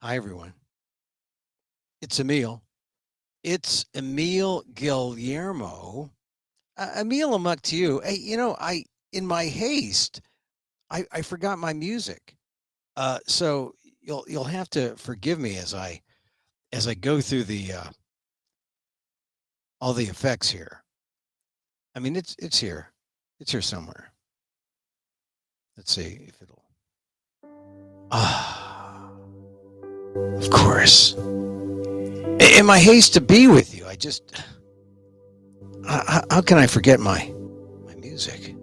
Hi, everyone. It's Emil. It's Emil Guillermo. Emil, I'm up to you. Hey, in my haste, I forgot my music. So you'll have to forgive me as I go through the all the effects here. I mean, it's here. It's here somewhere. Let's see if it'll. Ah, of course. In my haste to be with you, I just how can I forget my music?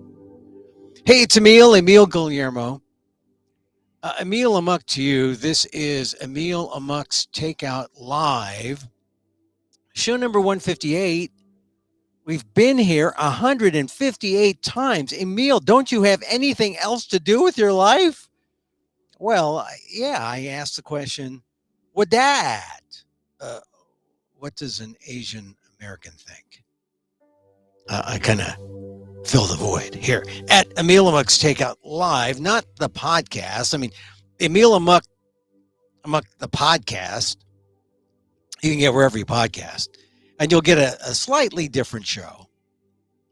Hey, it's Emil Guillermo. Emil Amok to you. This is Emil Amok's Takeout Live, show number 158. We've been here 158 times. Emil, don't you have anything else to do with your life? Well, yeah, I asked the question, what that? Uh, what does an Asian American think? I kind of fill the void here at Emil Amok's Takeout Live, not the podcast. I mean, Emil Amok, the podcast, you can get wherever you podcast, and you'll get a slightly different show.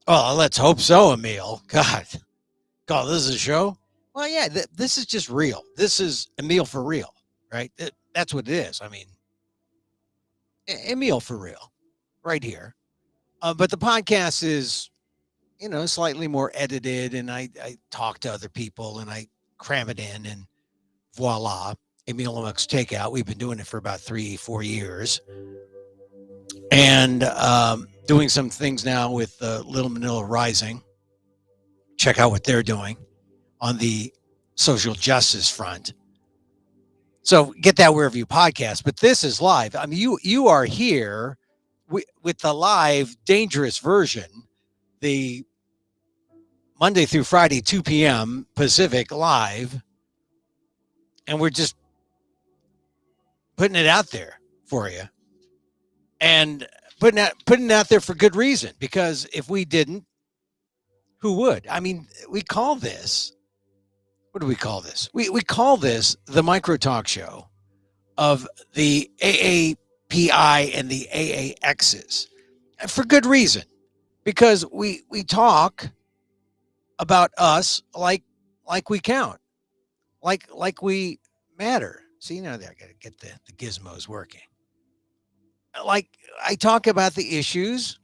Well, let's hope so, Emil. God, this is a show? Well, yeah, this is just real. This is Emil for real, right? That's what it is. I mean, Emil for real, right here. But the podcast is, slightly more edited, and I talk to other people and I cram it in, and voila, Emil Amok's Takeout. We've been doing it for about 3-4 years, and doing some things now with Little Manila Rising. Check out what they're doing on the social justice front. So get that wherever you podcast. But this is live. I mean, you are here with the live dangerous version, the Monday through Friday, 2 p.m. Pacific live. And we're just putting it out there for you. And putting it out there for good reason. Because if we didn't, who would? I mean, we call this, what do we call this? We call this the micro talk show of the AAPI and the AAXs for good reason. Because we talk about us like we count, like we matter. See, now I got to get the gizmos working. Like I talk about the issues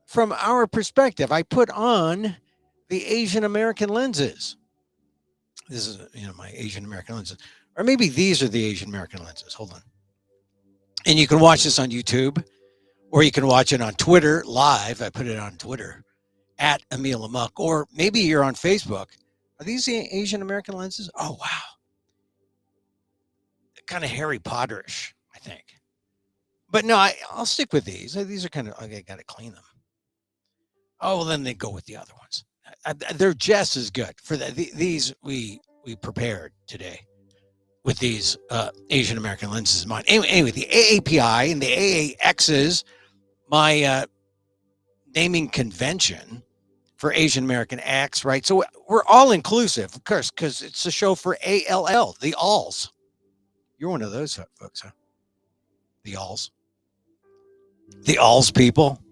from our perspective. I put on the Asian American lenses. This is, my Asian American lenses. Or maybe these are the Asian American lenses. Hold on. And you can watch this on YouTube, or you can watch it on Twitter live. I put it on Twitter at Emil Amok, or maybe you're on Facebook. Are these the Asian American lenses? Oh, wow. Kind of Harry Potterish, I think. But no, I'll stick with these. These are kind of, I got to clean them. Oh, well, then they go with the other ones. They're just as good. For these, we prepared today with these Asian American lenses in mind. Anyway, the AAPI and the AAXs, my naming convention for Asian American acts, right? So we're all inclusive, of course, because it's a show for ALL, the alls. You're one of those folks, huh? The alls. The alls people.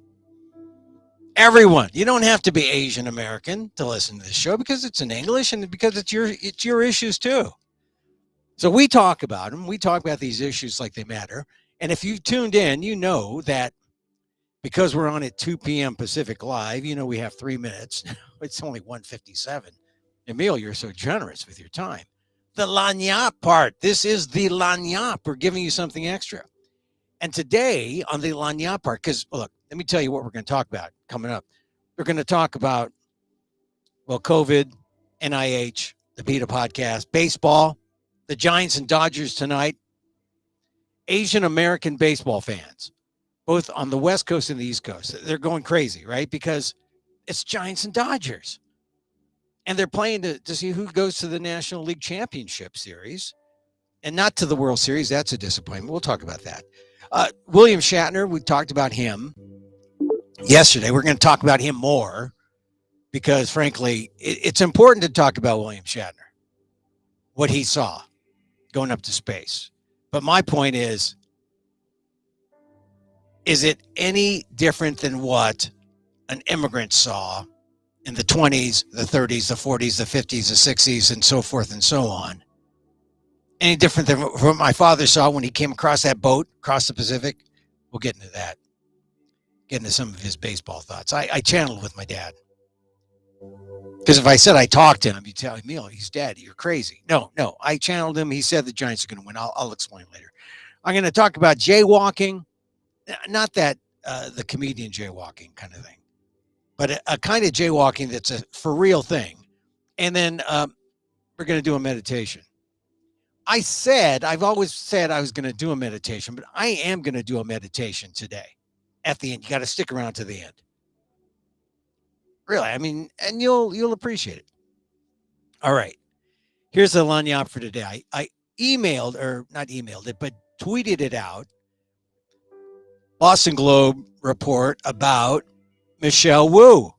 Everyone. You don't have to be Asian American to listen to this show because it's in English and because it's your issues too. So we talk about them. We talk about these issues like they matter. And if you tuned in, you know that because we're on at 2 p.m. Pacific Live, we have 3 minutes. It's only 1:57. Emil, you're so generous with your time. The lagniappe part. This is the lagniappe. We're giving you something extra. And today on the lagniappe part, because look, let me tell you what we're going to talk about coming up. We're going to talk about, COVID, NIH, the PETA podcast, baseball, the Giants and Dodgers tonight, Asian American baseball fans, both on the West Coast and the East Coast. They're going crazy, right? Because it's Giants and Dodgers. And they're playing to see who goes to the National League Championship Series and not to the World Series. That's a disappointment. We'll talk about that. William Shatner, we talked about him yesterday. We're going to talk about him more because, frankly, it's important to talk about William Shatner, what he saw. going up to space. But my point is it any different than what an immigrant saw in the 20s, the 30s, the 40s, the 50s, the 60s, and so forth and so on? Any different than what my father saw when he came across that boat across the Pacific? We'll get into that. Get into some of his baseball thoughts. I channeled with my dad. Because if I said I talked to him, you'd tell Emil, he's dead. You're crazy. No, I channeled him. He said the Giants are going to win. I'll explain later. I'm going to talk about jaywalking. Not that the comedian jaywalking kind of thing, but a kind of jaywalking that's a for real thing. And then we're going to do a meditation. I've always said I was going to do a meditation, but I am going to do a meditation today. At the end, you got to stick around to the end. Really, I mean, and you'll appreciate it. All right. Here's the lagniappe for today. I emailed, or not emailed it, but tweeted it out. Boston Globe report about Michelle Wu.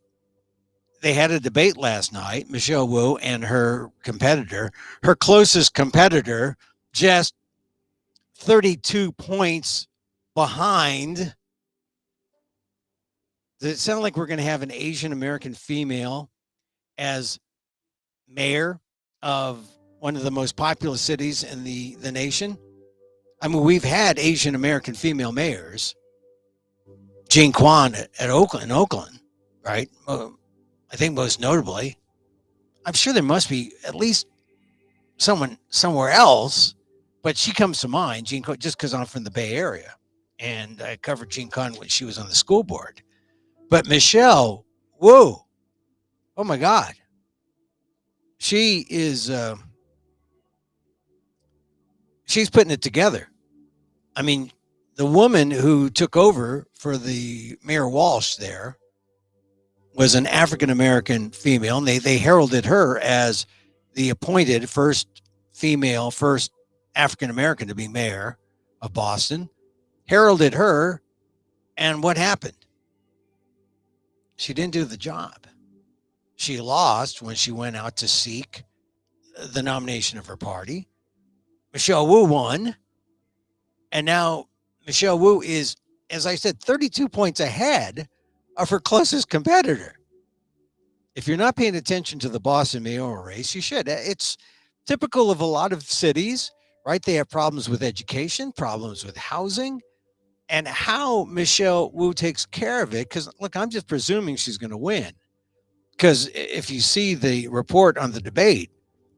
They had a debate last night, Michelle Wu and her competitor. Her closest competitor, just 32 points behind. Does it sound like we're going to have an Asian American female as mayor of one of the most populous cities in the nation? I mean, we've had Asian American female mayors. Jean Quan at Oakland, right? I think most notably. I'm sure there must be at least someone somewhere else, but she comes to mind, Jean Quan, just because I'm from the Bay Area. And I covered Jean Quan when she was on the school board. But Michelle Wu, oh my God. She is, she's putting it together. I mean, the woman who took over for the Mayor Walsh there was an African-American female, and they heralded her as the appointed first African-American to be mayor of Boston. Heralded her, and what happened? She didn't do the job. She lost when she went out to seek the nomination of her party. Michelle Wu won, and now Michelle Wu is, as I said, 32 points ahead of her closest competitor. If you're not paying attention to the Boston mayoral race, you should. It's typical of a lot of cities, right? They have problems with education, problems with housing, and how Michelle Wu takes care of it. Because, look, I'm just presuming she's going to win. Because if you see the report on the debate,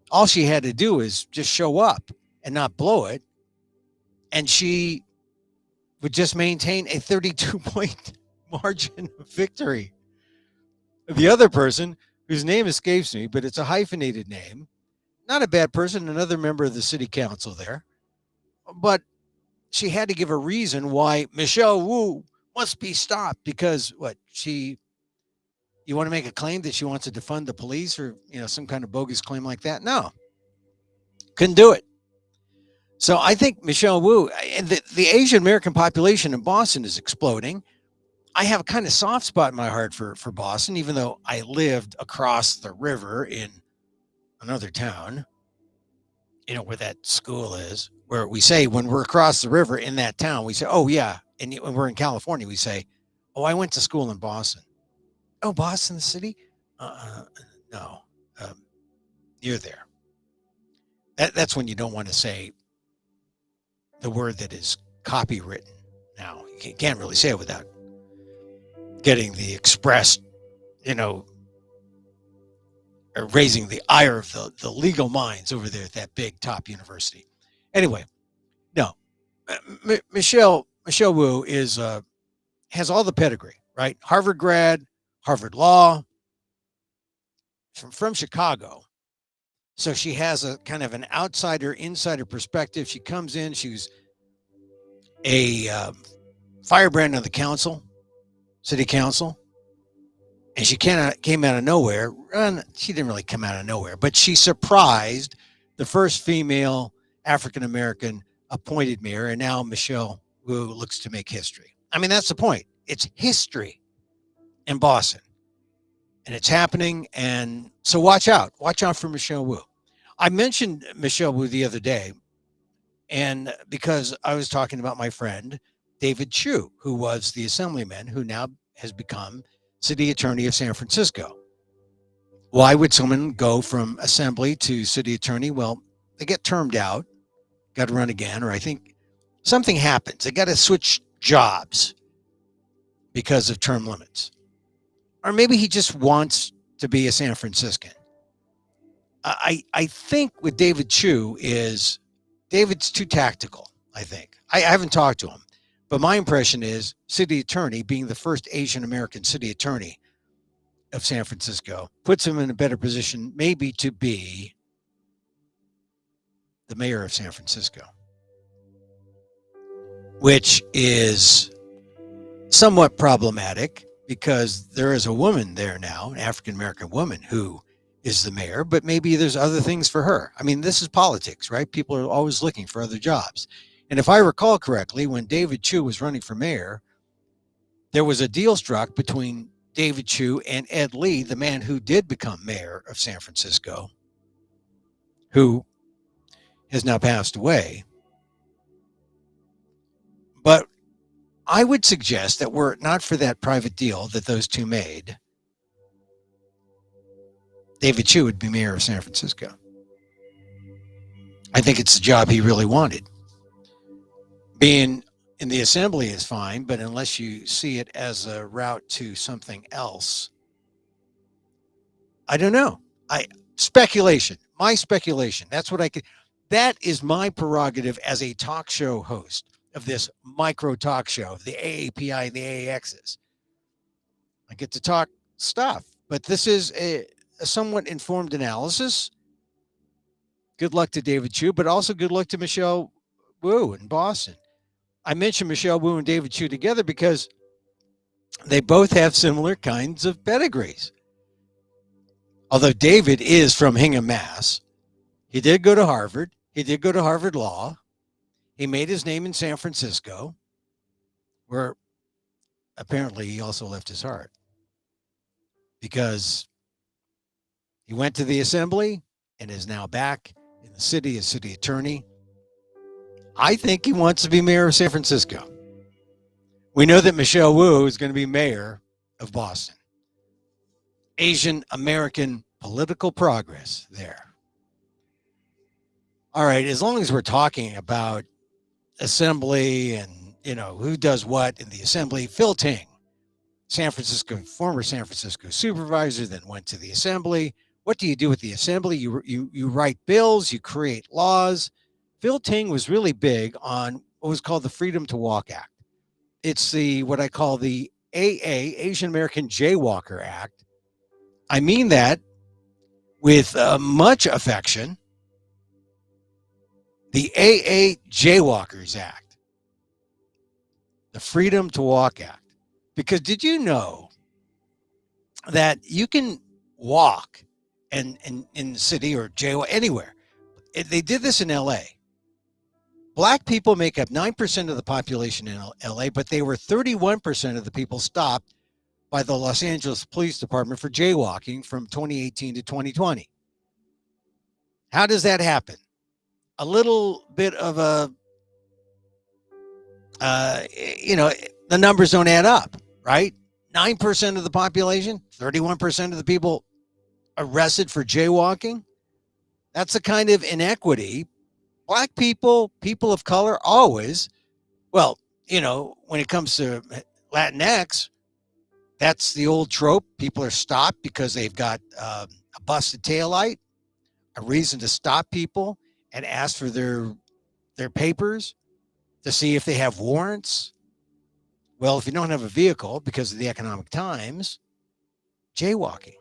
all she had to do is just show up and not blow it. And she would just maintain a 32-point margin of victory. The other person, whose name escapes me, but it's a hyphenated name, not a bad person, another member of the city council there, but she had to give a reason why Michelle Wu must be stopped because you want to make a claim that she wants to defund the police or, some kind of bogus claim like that? No, couldn't do it. So I think Michelle Wu, and the Asian American population in Boston is exploding. I have a kind of soft spot in my heart for Boston, even though I lived across the river in another town, where that school is, where we say when we're across the river in that town, we say, oh, yeah. And when we're in California, we say, oh, I went to school in Boston. Oh, Boston, the city? No, you're there. That's when you don't want to say the word that is copywritten. Now, you can't really say it without getting the express, or raising the ire of the legal minds over there at that big top university. Anyway, no, Michelle Wu is has all the pedigree, right? Harvard grad, Harvard Law, from Chicago. So she has a kind of an insider perspective. She comes in, she's a firebrand of the city council, and she came out of nowhere. She didn't really come out of nowhere, but she surprised the first female African-American appointed mayor, and now Michelle Wu looks to make history. I mean, that's the point. It's history in Boston, and it's happening, and so watch out for Michelle Wu. I mentioned Michelle Wu the other day And because I was talking about my friend David Chu, who was the assemblyman who now has become city attorney of San Francisco. Why would someone go from assembly to city attorney? Well, they get termed out, got to run again, or I think something happens. They got to switch jobs because of term limits. Or maybe he just wants to be a San Franciscan. I think with David Chu is David's too tactical, I think. I haven't talked to him, but my impression is city attorney, being the first Asian American city attorney of San Francisco, puts him in a better position maybe to be the mayor of San Francisco, which is somewhat problematic because there is a woman there now, an African American woman, who is the mayor, but maybe there's other things for her. I mean, this is politics, right? People are always looking for other jobs. And if I recall correctly, when David Chu was running for mayor, there was a deal struck between David Chu and Ed Lee, the man who did become mayor of San Francisco, who has now passed away. But I would suggest that were it not for that private deal that those two made, David Chu would be mayor of San Francisco. I think it's the job he really wanted. Being in the assembly is fine, but unless you see it as a route to something else, I don't know. Speculation. My speculation. That's what I could. That is my prerogative as a talk show host of this micro talk show of the AAPI and the AAXs. I get to talk stuff, but this is a somewhat informed analysis. Good luck to David Chu, but also good luck to Michelle Wu in Boston. I mentioned Michelle Wu and David Chu together because they both have similar kinds of pedigrees. Although David is from Hingham, Mass., he did go to Harvard. He did go to Harvard Law. He made his name in San Francisco, where apparently he also left his heart because he went to the assembly and is now back in the city as city attorney. I think he wants to be mayor of San Francisco. We know that Michelle Wu is going to be mayor of Boston. Asian American political progress there. All right, as long as we're talking about assembly and, who does what in the assembly, Phil Ting, former San Francisco supervisor, then went to the assembly. What do you do with the assembly? You write bills, you create laws. Phil Ting was really big on what was called the Freedom to Walk Act. It's what I call the AA, Asian American Jaywalker Act. I mean that with much affection. The AA Jaywalkers Act, the Freedom to Walk Act. Because did you know that you can walk in the city or jaywalk anywhere? They did this in LA. Black people make up 9% of the population in LA, but they were 31% of the people stopped by the Los Angeles Police Department for jaywalking from 2018 to 2020. How does that happen? A little bit of the numbers don't add up, right? 9% of the population, 31% of the people arrested for jaywalking. That's a kind of inequity. Black people, people of color, always, when it comes to Latinx, that's the old trope. People are stopped because they've got a busted taillight, a reason to stop people and ask for their papers to see if they have warrants. Well, if you don't have a vehicle because of the economic times, jaywalking.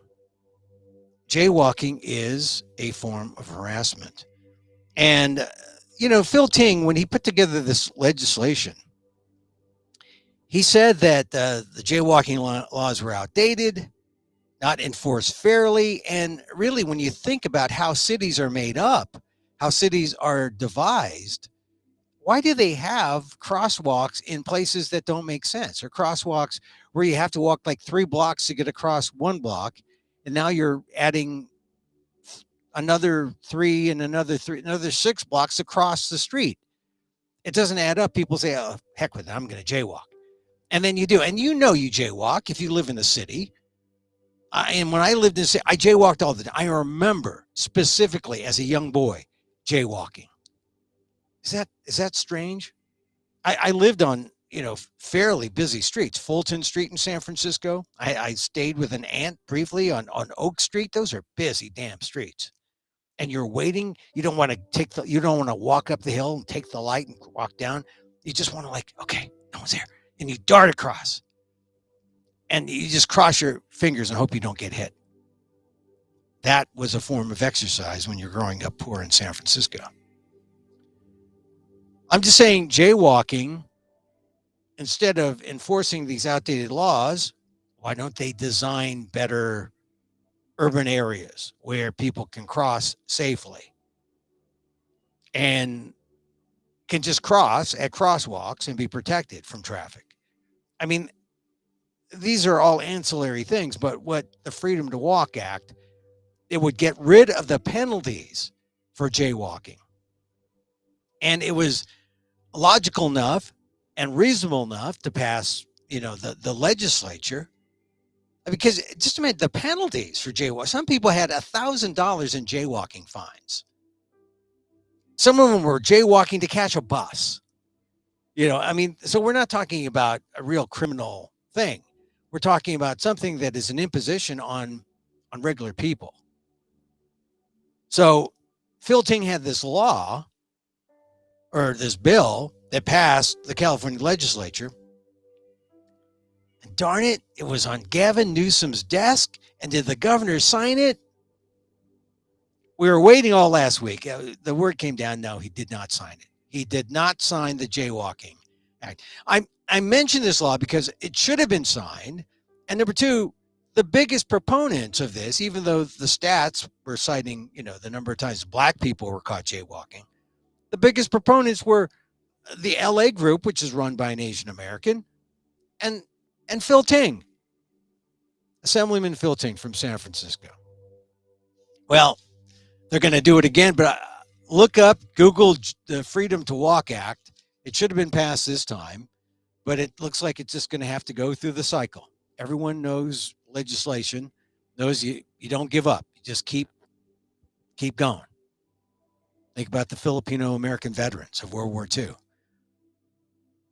Jaywalking is a form of harassment. And, Phil Ting, when he put together this legislation, he said that the jaywalking laws were outdated, not enforced fairly. And really, when you think about how cities are made up, how cities are devised, why do they have crosswalks in places that don't make sense, or crosswalks where you have to walk like 3 blocks to get across 1 block, and now you're adding another 3 and another 6 blocks across the street? it doesn't add up. People say, oh, heck with it, I'm going to jaywalk. And then you do. And you know you jaywalk if you live in the city. And when I lived in the city, I jaywalked all the time. I remember specifically as a young boy jaywalking. Is that strange? I lived on, fairly busy streets. Fulton Street in San Francisco. I stayed with an aunt briefly on Oak Street. Those are busy damn streets. And you're waiting. You don't want to walk up the hill and take the light and walk down. You just want to okay, no one's there. And you dart across. And you just cross your fingers and hope you don't get hit. That was a form of exercise when you're growing up poor in San Francisco. I'm just saying jaywalking, instead of enforcing these outdated laws, why don't they design better urban areas where people can cross safely and can just cross at crosswalks and be protected from traffic? I mean, these are all ancillary things, but what the Freedom to Walk Act, it would get rid of the penalties for jaywalking. And it was logical enough and reasonable enough to pass, the legislature. Because just imagine the penalties for jaywalking. Some people had $1,000 in jaywalking fines. Some of them were jaywalking to catch a bus. So we're not talking about a real criminal thing. We're talking about something that is an imposition on regular people. So Phil Ting had this law, or this bill, that passed the California legislature. And darn it, it was on Gavin Newsom's desk. And did the governor sign it? We were waiting all last week. The word came down, no, he did not sign it. He did not sign the jaywalking act. I mentioned this law because it should have been signed. And number two, the biggest proponents of this, even though the stats were citing, the number of times black people were caught jaywalking, the biggest proponents were the LA group, which is run by an Asian American, and Phil Ting, Assemblyman Phil Ting from San Francisco. Well, they're going to do it again, but look up, Google the Freedom to Walk Act. It should have been passed this time, but it looks like it's just going to have to go through the cycle. Everyone knows legislation, knows you don't give up. You just keep going. Think about the Filipino American veterans of World War II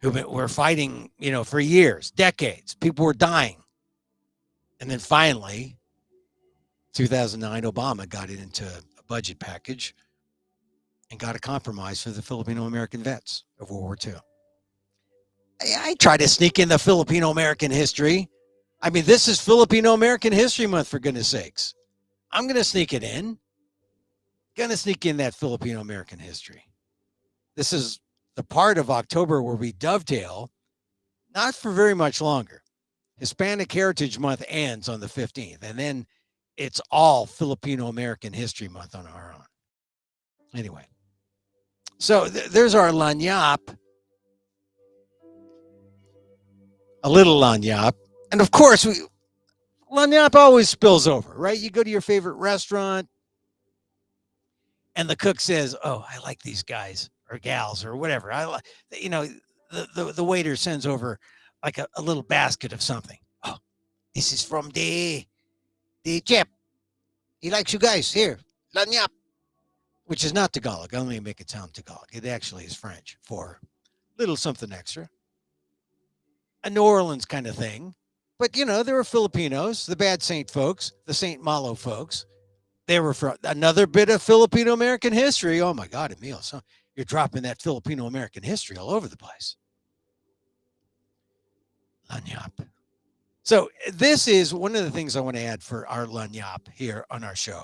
who were fighting, for years, decades. People were dying. And then finally, 2009, Obama got it into a budget package and got a compromise for the Filipino American vets of World War II. I try to sneak in the Filipino American history. I mean, this is Filipino American History Month, for goodness sakes. I'm going to sneak it in. Going to sneak in that Filipino American history. This is the part of October where we dovetail, not for very much longer. Hispanic Heritage Month ends on the 15th, and then it's all Filipino American History Month on our own. Anyway, so there's our lanyap. A little lanyap. And of course, lanyap always spills over, right? You go to your favorite restaurant, and the cook says, oh, I like these guys or gals or whatever. The waiter sends over like a little basket of something. Oh, this is from the chef. He likes you guys. Here, lanyap. Which is not Tagalog. I only make it sound Tagalog. It actually is French for little something extra. A New Orleans kind of thing. But, there were Filipinos, the Bad Saint folks, the Saint Malo folks. They were from another bit of Filipino American history. Oh, my God, Emil. So you're dropping that Filipino American history all over the place. Lanyap. So this is one of the things I want to add for our lanyap here on our show.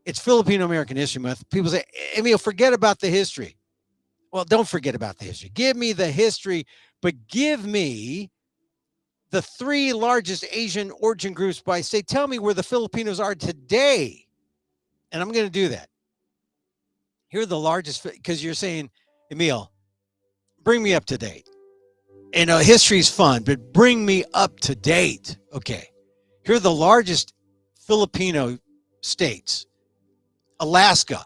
It's Filipino American History Month. People say, Emil, forget about the history. Well, don't forget about the history. Give me the history, but give me the three largest Asian origin groups by state. Tell me where the Filipinos are today. And I'm going to do that. Here are the largest, because you're saying, Emil, bring me up to date. History's fun, but bring me up to date. Okay. Here are the largest Filipino states. Alaska,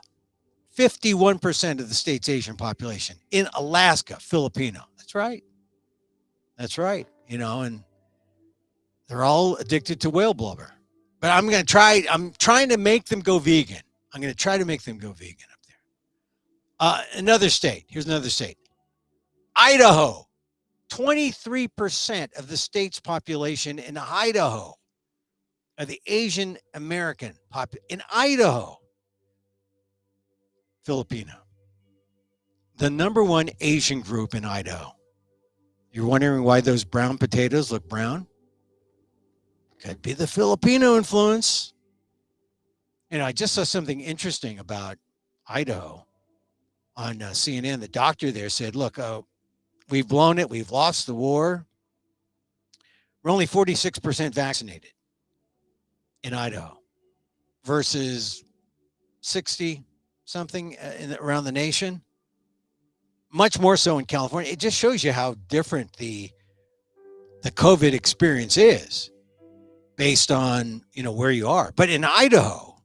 51% of the state's Asian population. In Alaska, Filipino. That's right. That's right. And they're all addicted to whale blubber. But I'm trying to make them go vegan. I'm going to try to make them go vegan up there. Another state. Here's another state. Idaho. 23% of the state's population in Idaho are the Asian American population. In Idaho, Filipino. The number one Asian group in Idaho. You're wondering why those brown potatoes look brown? Could be the Filipino influence. I just saw something interesting about Idaho on CNN. The doctor there said, look, we've blown it. We've lost the war. We're only 46% vaccinated in Idaho versus 60 something around the nation. Much more so in California. It just shows you how different the COVID experience is based on, where you are. But in Idaho,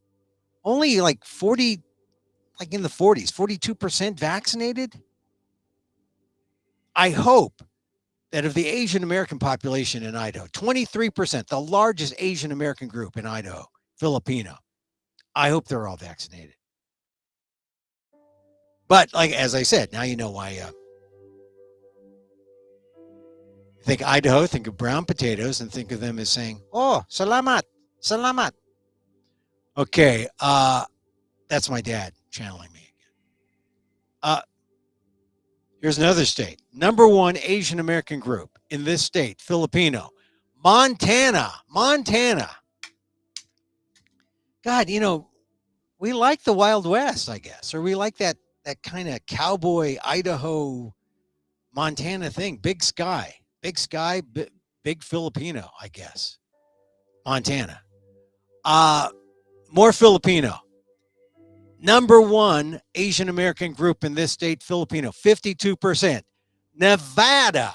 only like 40, like in the 40s, 42% vaccinated. I hope that of the Asian American population in Idaho, 23%, the largest Asian American group in Idaho, Filipino, I hope they're all vaccinated. But as I said, now you know why. Think Idaho, think of brown potatoes, and think of them as saying, "Oh, salamat, salamat." Okay, that's my dad channeling me again. Here's another state. Number one Asian American group in this state, Filipino, Montana. God, we like the Wild West, I guess, or we like that kind of cowboy Idaho, Montana thing. Big sky, big Filipino, I guess. Montana. More Filipino. Number one Asian American group in this state, Filipino, 52%. Nevada.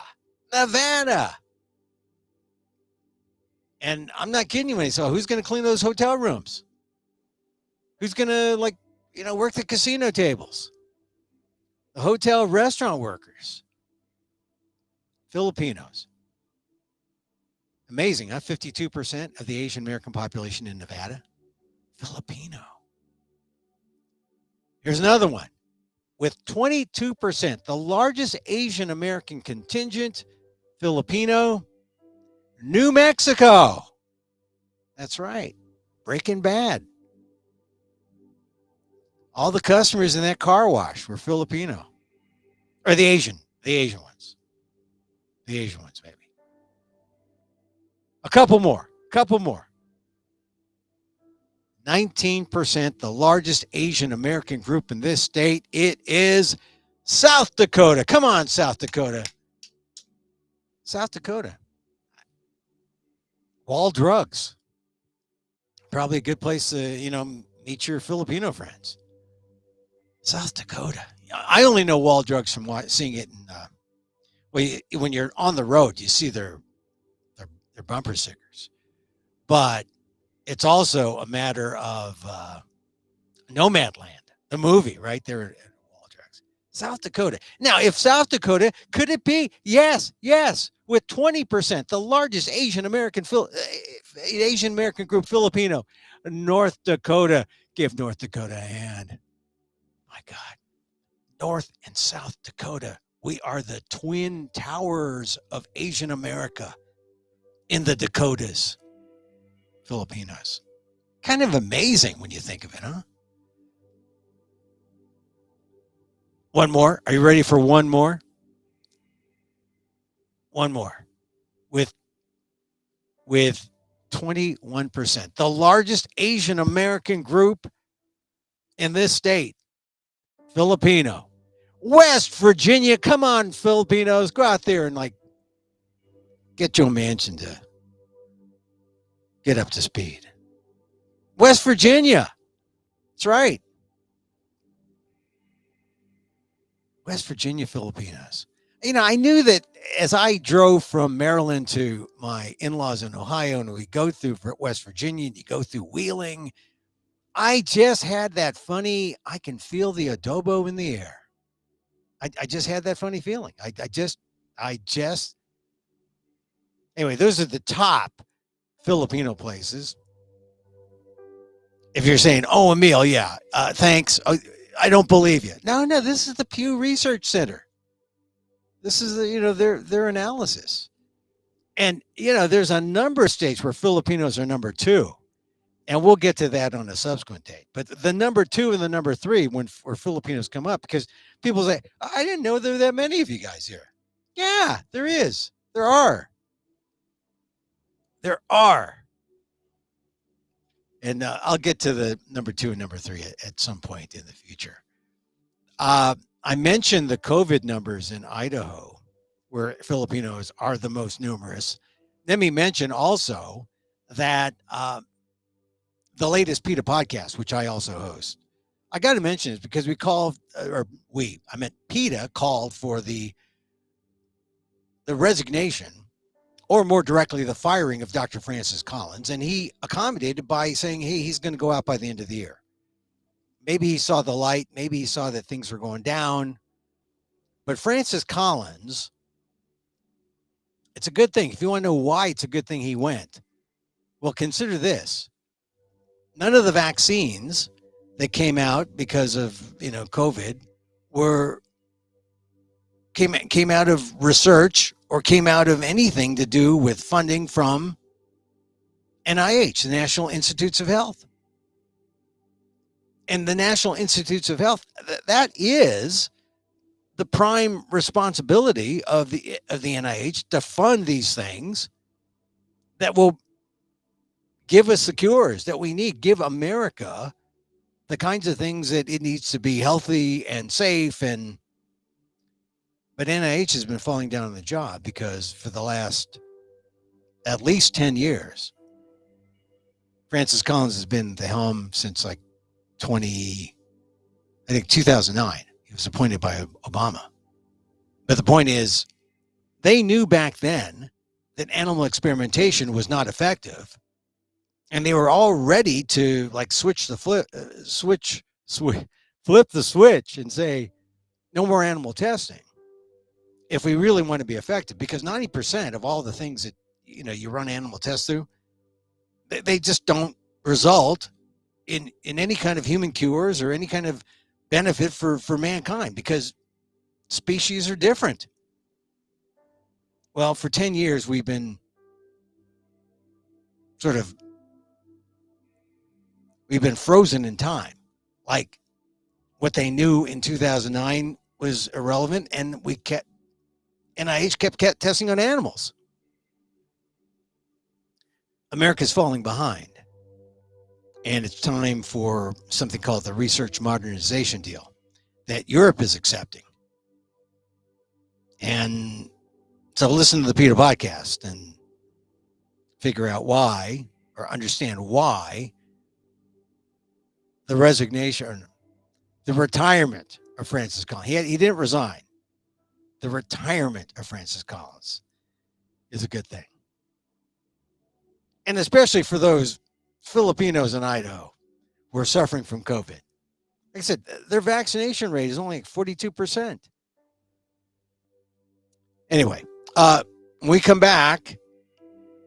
And I'm not kidding you when I say, who's going to clean those hotel rooms? Who's going to, work the casino tables? The hotel restaurant workers. Filipinos. Amazing, huh? 52% of the Asian American population in Nevada. Filipino. Here's another one. With 22%, the largest Asian American contingent, Filipino, New Mexico. That's right. Breaking Bad. All the customers in that car wash were Filipino. Or the Asian ones. The Asian ones, maybe. A couple more. 19%, the largest Asian American group in this state. It is South Dakota. Come on, South Dakota. Wall drugs. Probably a good place to, meet your Filipino friends. South Dakota. I only know wall drugs from seeing it in, when you're on the road, you see their bumper stickers. But it's also a matter of Nomadland, the movie, right there at wall drugs. South Dakota. Now, if South Dakota, could it be? Yes. With 20%, the largest Asian American group, Filipino. North Dakota. Give North Dakota a hand. My God. North and South Dakota. We are the twin towers of Asian America in the Dakotas. Filipinos. Kind of amazing when you think of it, huh? One more. Are you ready for one more? One more. With 21%. The largest Asian American group in this state. Filipino. West Virginia. Come on, Filipinos. Go out there and get Joe Manchin to get up to speed. West Virginia. That's right. West Virginia Filipinos. I knew that as I drove from Maryland to my in-laws in Ohio, and we go through West Virginia, and you go through Wheeling, I just had that funny, I can feel the adobo in the air. I just had that funny feeling. I just, anyway, those are the top Filipino places. If you're saying, oh, Emil, yeah, thanks. Oh, I don't believe you. No, no, this is the Pew Research Center. This is the, their analysis. And, there's a number of states where Filipinos are number two. And we'll get to that on a subsequent date. But the number two and the number three, where Filipinos come up, because people say, I didn't know there were that many of you guys here. Yeah, there is. There are. There are. And I'll get to the number two and number three at some point in the future. I mentioned the COVID numbers in Idaho, where Filipinos are the most numerous. Let me mention also that the latest PETA podcast, which I also host, I got to mention it because I meant PETA called for the resignation, or more directly, the firing of Dr. Francis Collins. And he accommodated by saying, hey, he's going to go out by the end of the year. Maybe he saw the light. Maybe he saw that things were going down. But Francis Collins, it's a good thing. If you want to know why it's a good thing he went, well, consider this. None of the vaccines that came out because of, COVID came out of research or came out of anything to do with funding from NIH, the National Institutes of Health. And the National Institutes of Health, that is the prime responsibility of the NIH to fund these things that will give us the cures that we need, give America the kinds of things that it needs to be healthy and safe. But NIH has been falling down on the job because for the last at least 10 years, Francis Collins has been at the helm since like 2009. He was appointed by Obama. But the point is, they knew back then that animal experimentation was not effective. And they were all ready to like flip the switch and say, no more animal testing if we really want to be effective, because 90% of all the things that, you run animal tests through, they just don't result in any kind of human cures or any kind of benefit for mankind, because species are different. Well, for 10 years, we've been frozen in time. Like what they knew in 2009 was irrelevant, and NIH kept testing on animals. America's falling behind. And it's time for something called the research modernization deal that Europe is accepting. And so listen to the PETA podcast and figure out why, or understand why, the retirement of Francis Collins. He didn't resign. The retirement of Francis Collins is a good thing. And especially for those Filipinos in Idaho who are suffering from COVID. Like I said, their vaccination rate is only like 42%. Anyway, when we come back,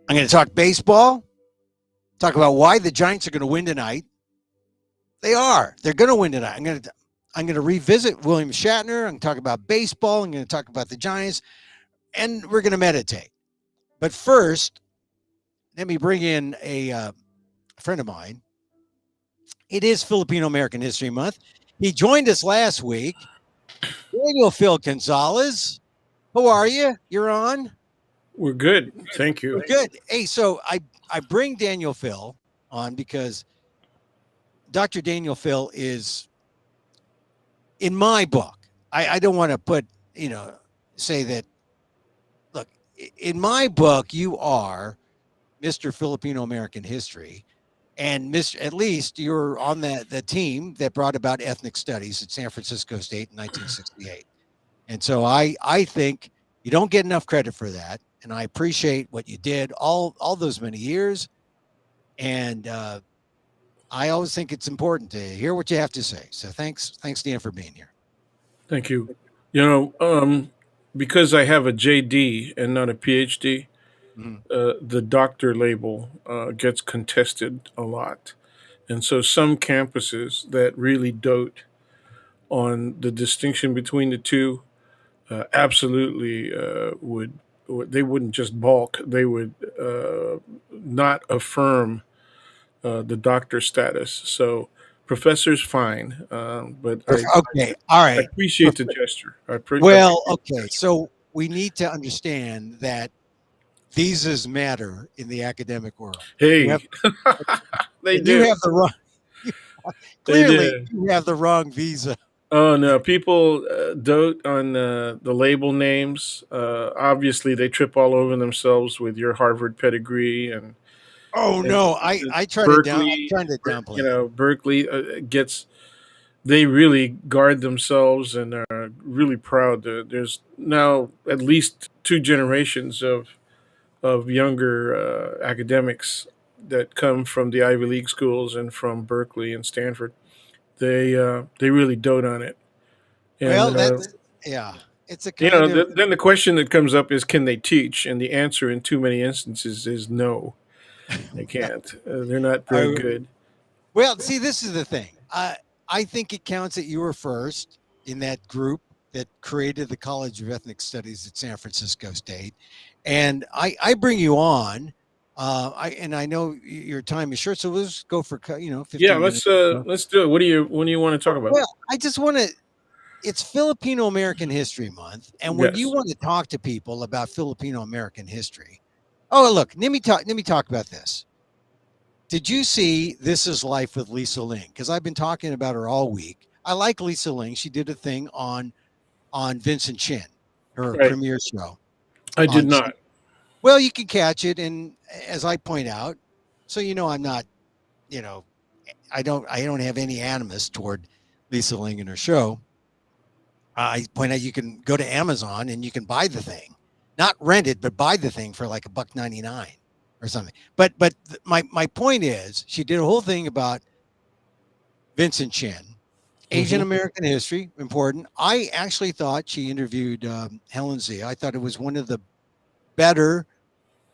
I'm going to talk baseball, talk about why the Giants are going to win tonight. They are. They're going to win tonight. I'm going to revisit William Shatner. I'm going to talk about baseball. I'm going to talk about the Giants, and we're going to meditate. But first, let me bring in a friend of mine. It is Filipino American History Month. He joined us last week. Daniel Phil Gonzalez. How are you? You're on? We're good. Thank you. We're good. Hey, so I bring Daniel Phil on because Dr. Daniel Phil is, in my book, I don't want to say that, look, in my book, you are Mr. Filipino American History. And at least you're on the team that brought about ethnic studies at San Francisco State in 1968. And so I think you don't get enough credit for that. And I appreciate what you did all those many years. And I always think it's important to hear what you have to say. So thanks, Dan, for being here. Thank you. You know, because I have a JD and not a PhD, Mhm. the doctor label gets contested a lot. And so some campuses that really dote on the distinction between the two absolutely they wouldn't just balk, they would not affirm the doctor status. So professor's fine, but Okay, all I right. appreciate the gesture. Well, Appreciate the okay. gesture. So we need to understand that visas matter in the academic world. You have Hey, they and you do. have the wrong. You, They clearly, do. you have the wrong visa. Oh no, people dote on the label names. Obviously, they trip all over themselves with your Harvard pedigree Oh and no, I try to down. I'm Berkeley. trying to downplay You it. know, Berkeley gets. They really guard themselves and are really proud. There's now at least two generations of younger academics that come from the Ivy League schools and from Berkeley and Stanford. They really dote on it, and Well, that's yeah. It's a you know, kind of then the question that comes up is, can they teach? And the answer in too many instances is no, they can't. They're not very I, good. well. See, this is the thing. I think it counts that you were first in that group that created the College of Ethnic Studies at San Francisco State, and I bring you on. I know your time is short, so let's go for Yeah, 15 minutes. let's do it. What do you want to talk about? Well, I just want to. It's Filipino American History Month, and when you Yes, want to talk to people about Filipino American history, oh look, let me talk about this. Did you see This Is Life with Lisa Ling? Because I've been talking about her all week. I like Lisa Ling. She did a thing on Vincent Chin, her right. premiere show I did on. not. Well, you can catch it, and as I point out, so I'm not, you know, I don't have any animus toward Lisa Ling and her show. I point out you can go to Amazon and you can buy the thing, not rent it, but buy the thing for like $1.99 or something. But my point is, she did a whole thing about Vincent Chin, Asian Hmm. American history, important. I actually thought she interviewed Helen Zia. I thought it was one of the better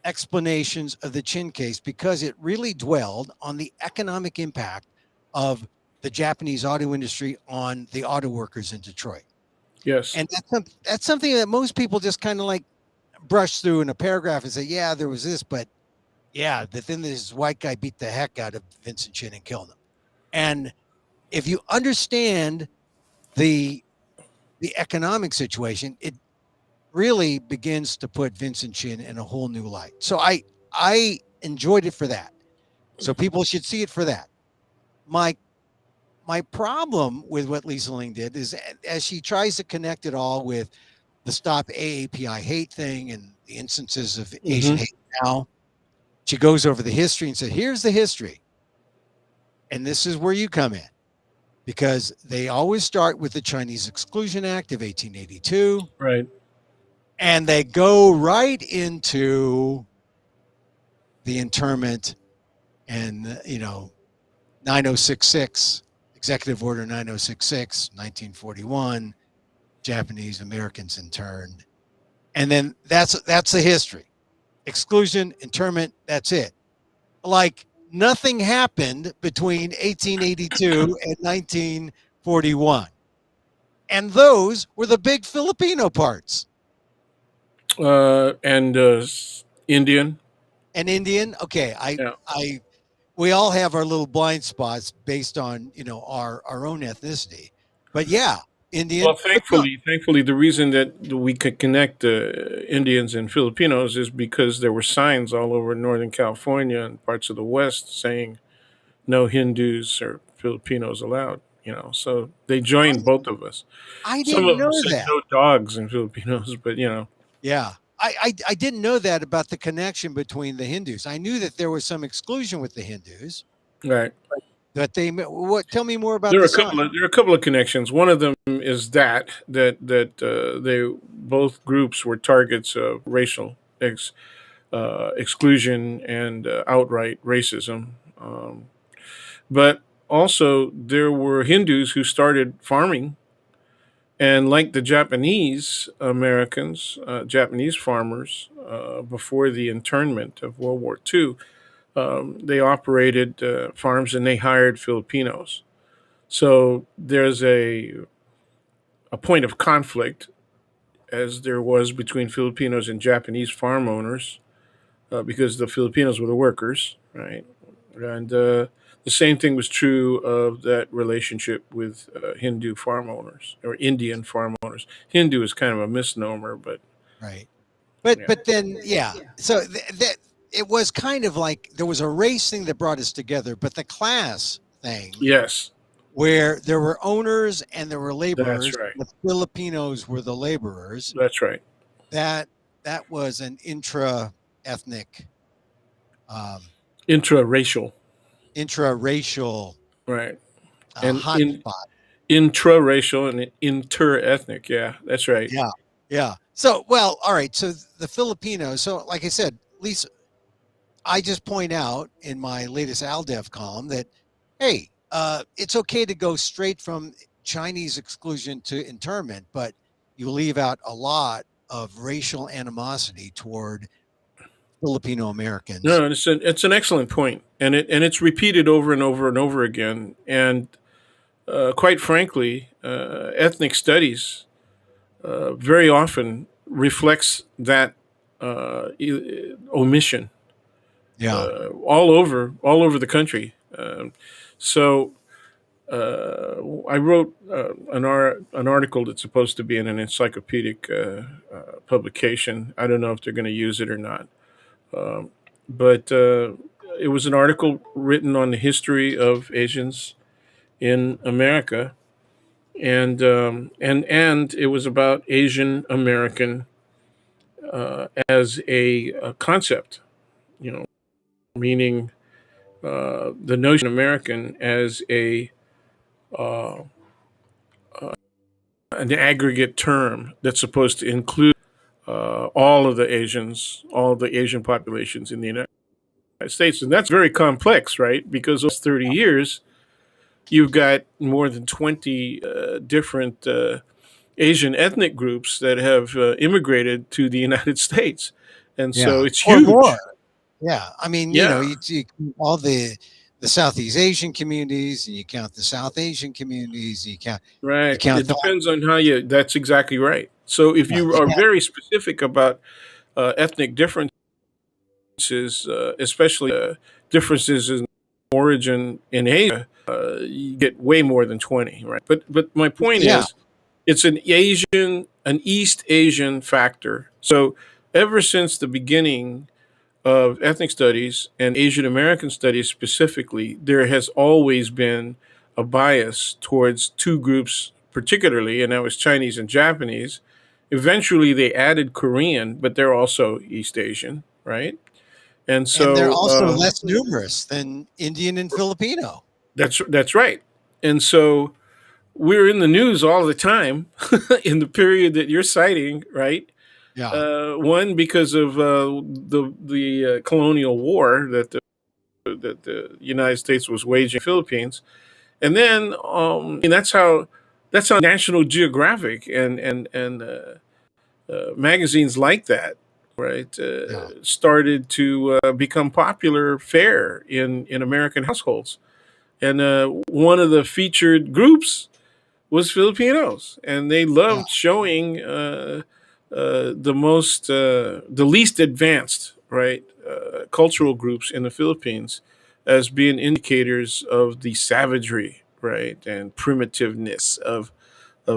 explanations of the Chin case because it really dwelled on the economic impact of the Japanese auto industry on the auto workers in Detroit. Yes, And that's something that most people just kind of like brush through in a paragraph and say, yeah, there was this, but yeah, then this white guy beat the heck out of Vincent Chin and killed him. And if you understand the the economic situation, it really begins to put Vincent Chin in a whole new light. So I enjoyed it for that. So people should see it for that. My my problem with what Lisa Ling did is as she tries to connect it all with the Stop AAPI hate thing and the instances of Asian hmm hate now, she goes over the history and said, here's the history. And this is where you come in because they always start with the Chinese Exclusion Act of 1882 right. and they go right into the internment and 9066 executive order 9066 1941 Japanese Americans interned, and then that's the history. Exclusion, internment, that's it. Like nothing happened between 1882 and 1941, and those were the big Filipino parts. And Indian. And Indian, okay, Yeah. I we all have our little blind spots based on our own ethnicity, but yeah, Well, Indian, but no, thankfully, the reason that we could connect Indians and Filipinos is because there were signs all over Northern California and parts of the West saying no Hindus or Filipinos allowed. You know, so they I joined both of us. I Some didn't of them know said that. no dogs in Filipinos, but you know, Yeah. I didn't know that about the connection between the Hindus. I knew that there was some exclusion with the Hindus, right. but what tell me more about the sign. There are a couple of connections. One of them is that they both groups were targets of racial exclusion and outright racism. But also, there were Hindus who started farming, and like the Japanese Americans, Japanese farmers, before the internment of World War II, they operated farms and they hired Filipinos. So there's a point of conflict, as there was between Filipinos and Japanese farm owners, because the Filipinos were the workers, right? And the same thing was true of that relationship with Hindu farm owners or Indian farm owners. Hindu is kind of a misnomer, but Right. But yeah. but then yeah. So that it was kind of like there was a race thing that brought us together, but the class thing Yes, where there were owners and there were that's laborers, right. the Filipinos were the laborers. That's right. That that was an intra-ethnic, um, Intra-racial, intra-racial right? And in hotspot. intra-racial and inter-ethnic. Yeah, that's right. Yeah, yeah. So, well, all right. So the Filipinos. So, like I said, Lisa, I just point out in my latest ALDEF column that, hey, it's okay to go straight from Chinese exclusion to internment, but you leave out a lot of racial animosity toward Filipino Americans. No, it's an excellent point, and it's repeated over and over and over again. And quite frankly, ethnic studies very often reflects that omission Yeah, all over the country. So I wrote an article that's supposed to be in an encyclopedic publication. I don't know if they're going to use it or not, um, but it was an article written on the history of Asians in America, and it was about Asian American as a concept, you know, meaning the notion of American as a uh, an aggregate term that's supposed to include all of the Asians, all of the Asian populations in the United States, and that's very complex, right? Because those 30 years, you've got more than 20 different Asian ethnic groups that have immigrated to the United States, and yeah, so it's or more. huge. Yeah, I mean, Yeah, you all the Southeast Asian communities, and you count the South Asian communities, and you right. count It the depends on how you. That's exactly right. So if yeah, you you are count, very specific about ethnic differences, especially differences in origin in Asia, you get way more than 20, right? But my point yeah, is, it's an East Asian factor. So ever since the beginning of ethnic studies and Asian American studies specifically, there has always been a bias towards two groups, particularly, and that was Chinese and Japanese. Eventually, they added Korean, but they're also East Asian, right? And and they're so also less numerous than Indian and Filipino. that's right. And so we're in the news all the time in the period that you're citing, right? Yeah, One because of the colonial war that the United States was waging in the Philippines, and then and that's how National Geographic and magazines like that, right, yeah, started to become popular fare in American households, and one of the featured groups was Filipinos, and they yeah, loved showing the least advanced, right, cultural groups in the Philippines as being indicators of the savagery, right, and primitiveness of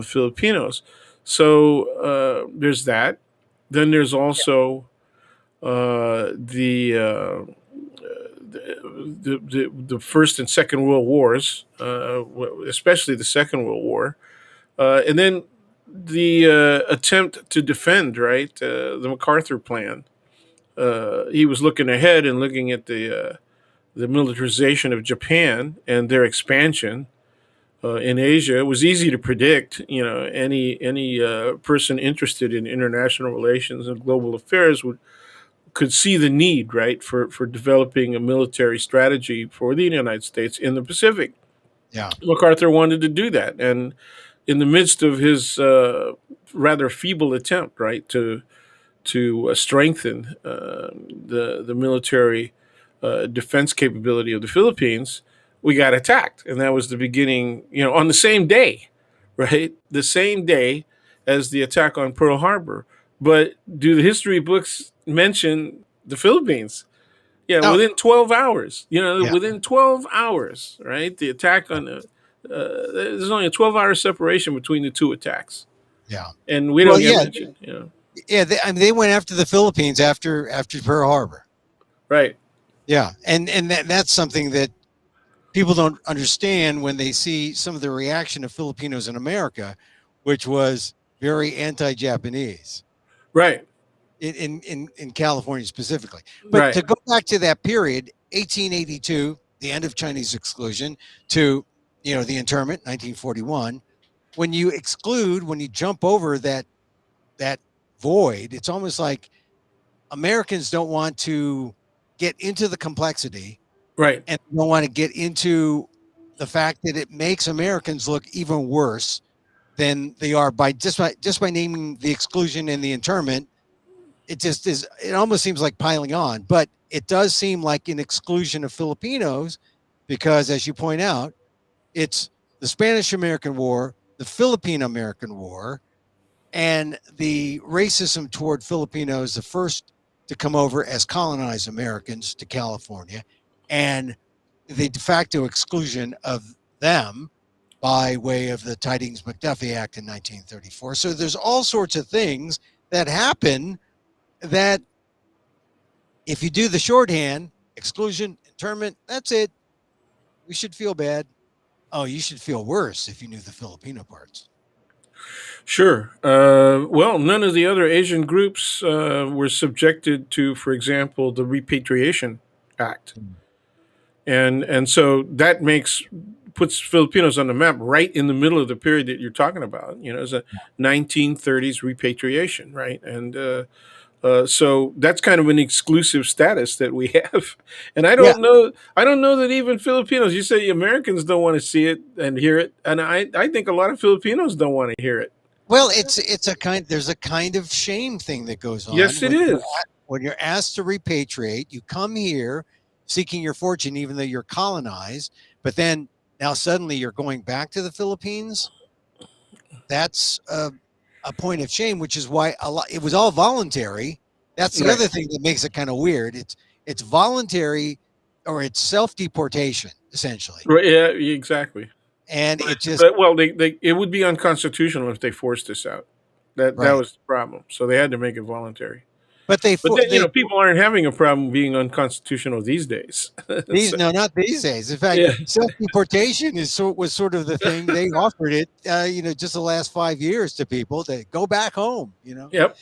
Filipinos. So there's that. Then there's also the First and Second World Wars, especially the Second World War, and then the attempt to defend, right, the MacArthur plan. He was looking ahead and looking at the militarization of Japan and their expansion in Asia. It was easy to predict. You know, any person interested in international relations and global affairs could see the need, right, for developing a military strategy for the United States in the Pacific. Yeah. MacArthur wanted to do that, and in the midst of his rather feeble attempt, right, to strengthen the military defense capability of the Philippines, we got attacked, and that was the beginning. On the same day, right, the same day as the attack on Pearl Harbor. But do the history books mention the Philippines? Yeah, Oh, within 12 hours. yeah. Within 12 hours, right? The attack Yeah. on the there's only a 12-hour separation between the two attacks, Yeah. and we Well, don't get yeah, mentioned. yeah. I mean, they went after the Philippines after Pearl Harbor. Right, Yeah, and that's something that people don't understand when they see some of the reaction of Filipinos in America, which was very anti-Japanese right, in California specifically. But right, to go back to that period, 1882, the end of Chinese exclusion, to the internment, 1941. When you jump over that void, it's almost like Americans don't want to get into the complexity right, and don't want to get into the fact that it makes Americans look even worse than they are by naming the exclusion and the internment. It just is. It almost seems like piling on, but it does seem like an exclusion of Filipinos because, as you point out, it's the Spanish American War, the Philippine American War, and the racism toward Filipinos, the first to come over as colonized Americans to California, and the de facto exclusion of them by way of the Tidings McDuffie Act in 1934. So there's all sorts of things that happen that, if you do the shorthand, exclusion, internment, that's it. We should feel bad. Oh, you should feel worse if you knew the Filipino parts. sure. Well, none of the other Asian groups were subjected to, for example, the Repatriation Act, and so that puts Filipinos on the map right in the middle of the period that you're talking about. It's a 1930s repatriation, right? And so that's kind of an exclusive status that we have, and I Yeah. don't know. I don't know that even Filipinos. You say Americans don't want to see it and hear it, and I think a lot of Filipinos don't want to hear it. Well, there's a kind of shame thing that goes on Yes, it is. when you're asked to repatriate. You come here seeking your fortune, even though you're colonized, but then now suddenly you're going back to the Philippines. That's a point of shame, which is why it was all voluntary. That's the Right. other thing that makes it kind of weird. It's voluntary, or it's self deportation essentially, Right. Yeah. Exactly. and it just Well, it would be unconstitutional if they forced this out. That right. was the problem. So they had to make it voluntary. But But then they people aren't having a problem being unconstitutional these days. these So, no, not these days. In fact, yeah. self deportation was sort of the thing they offered it. Just the last 5 years to people to go back home. Yep.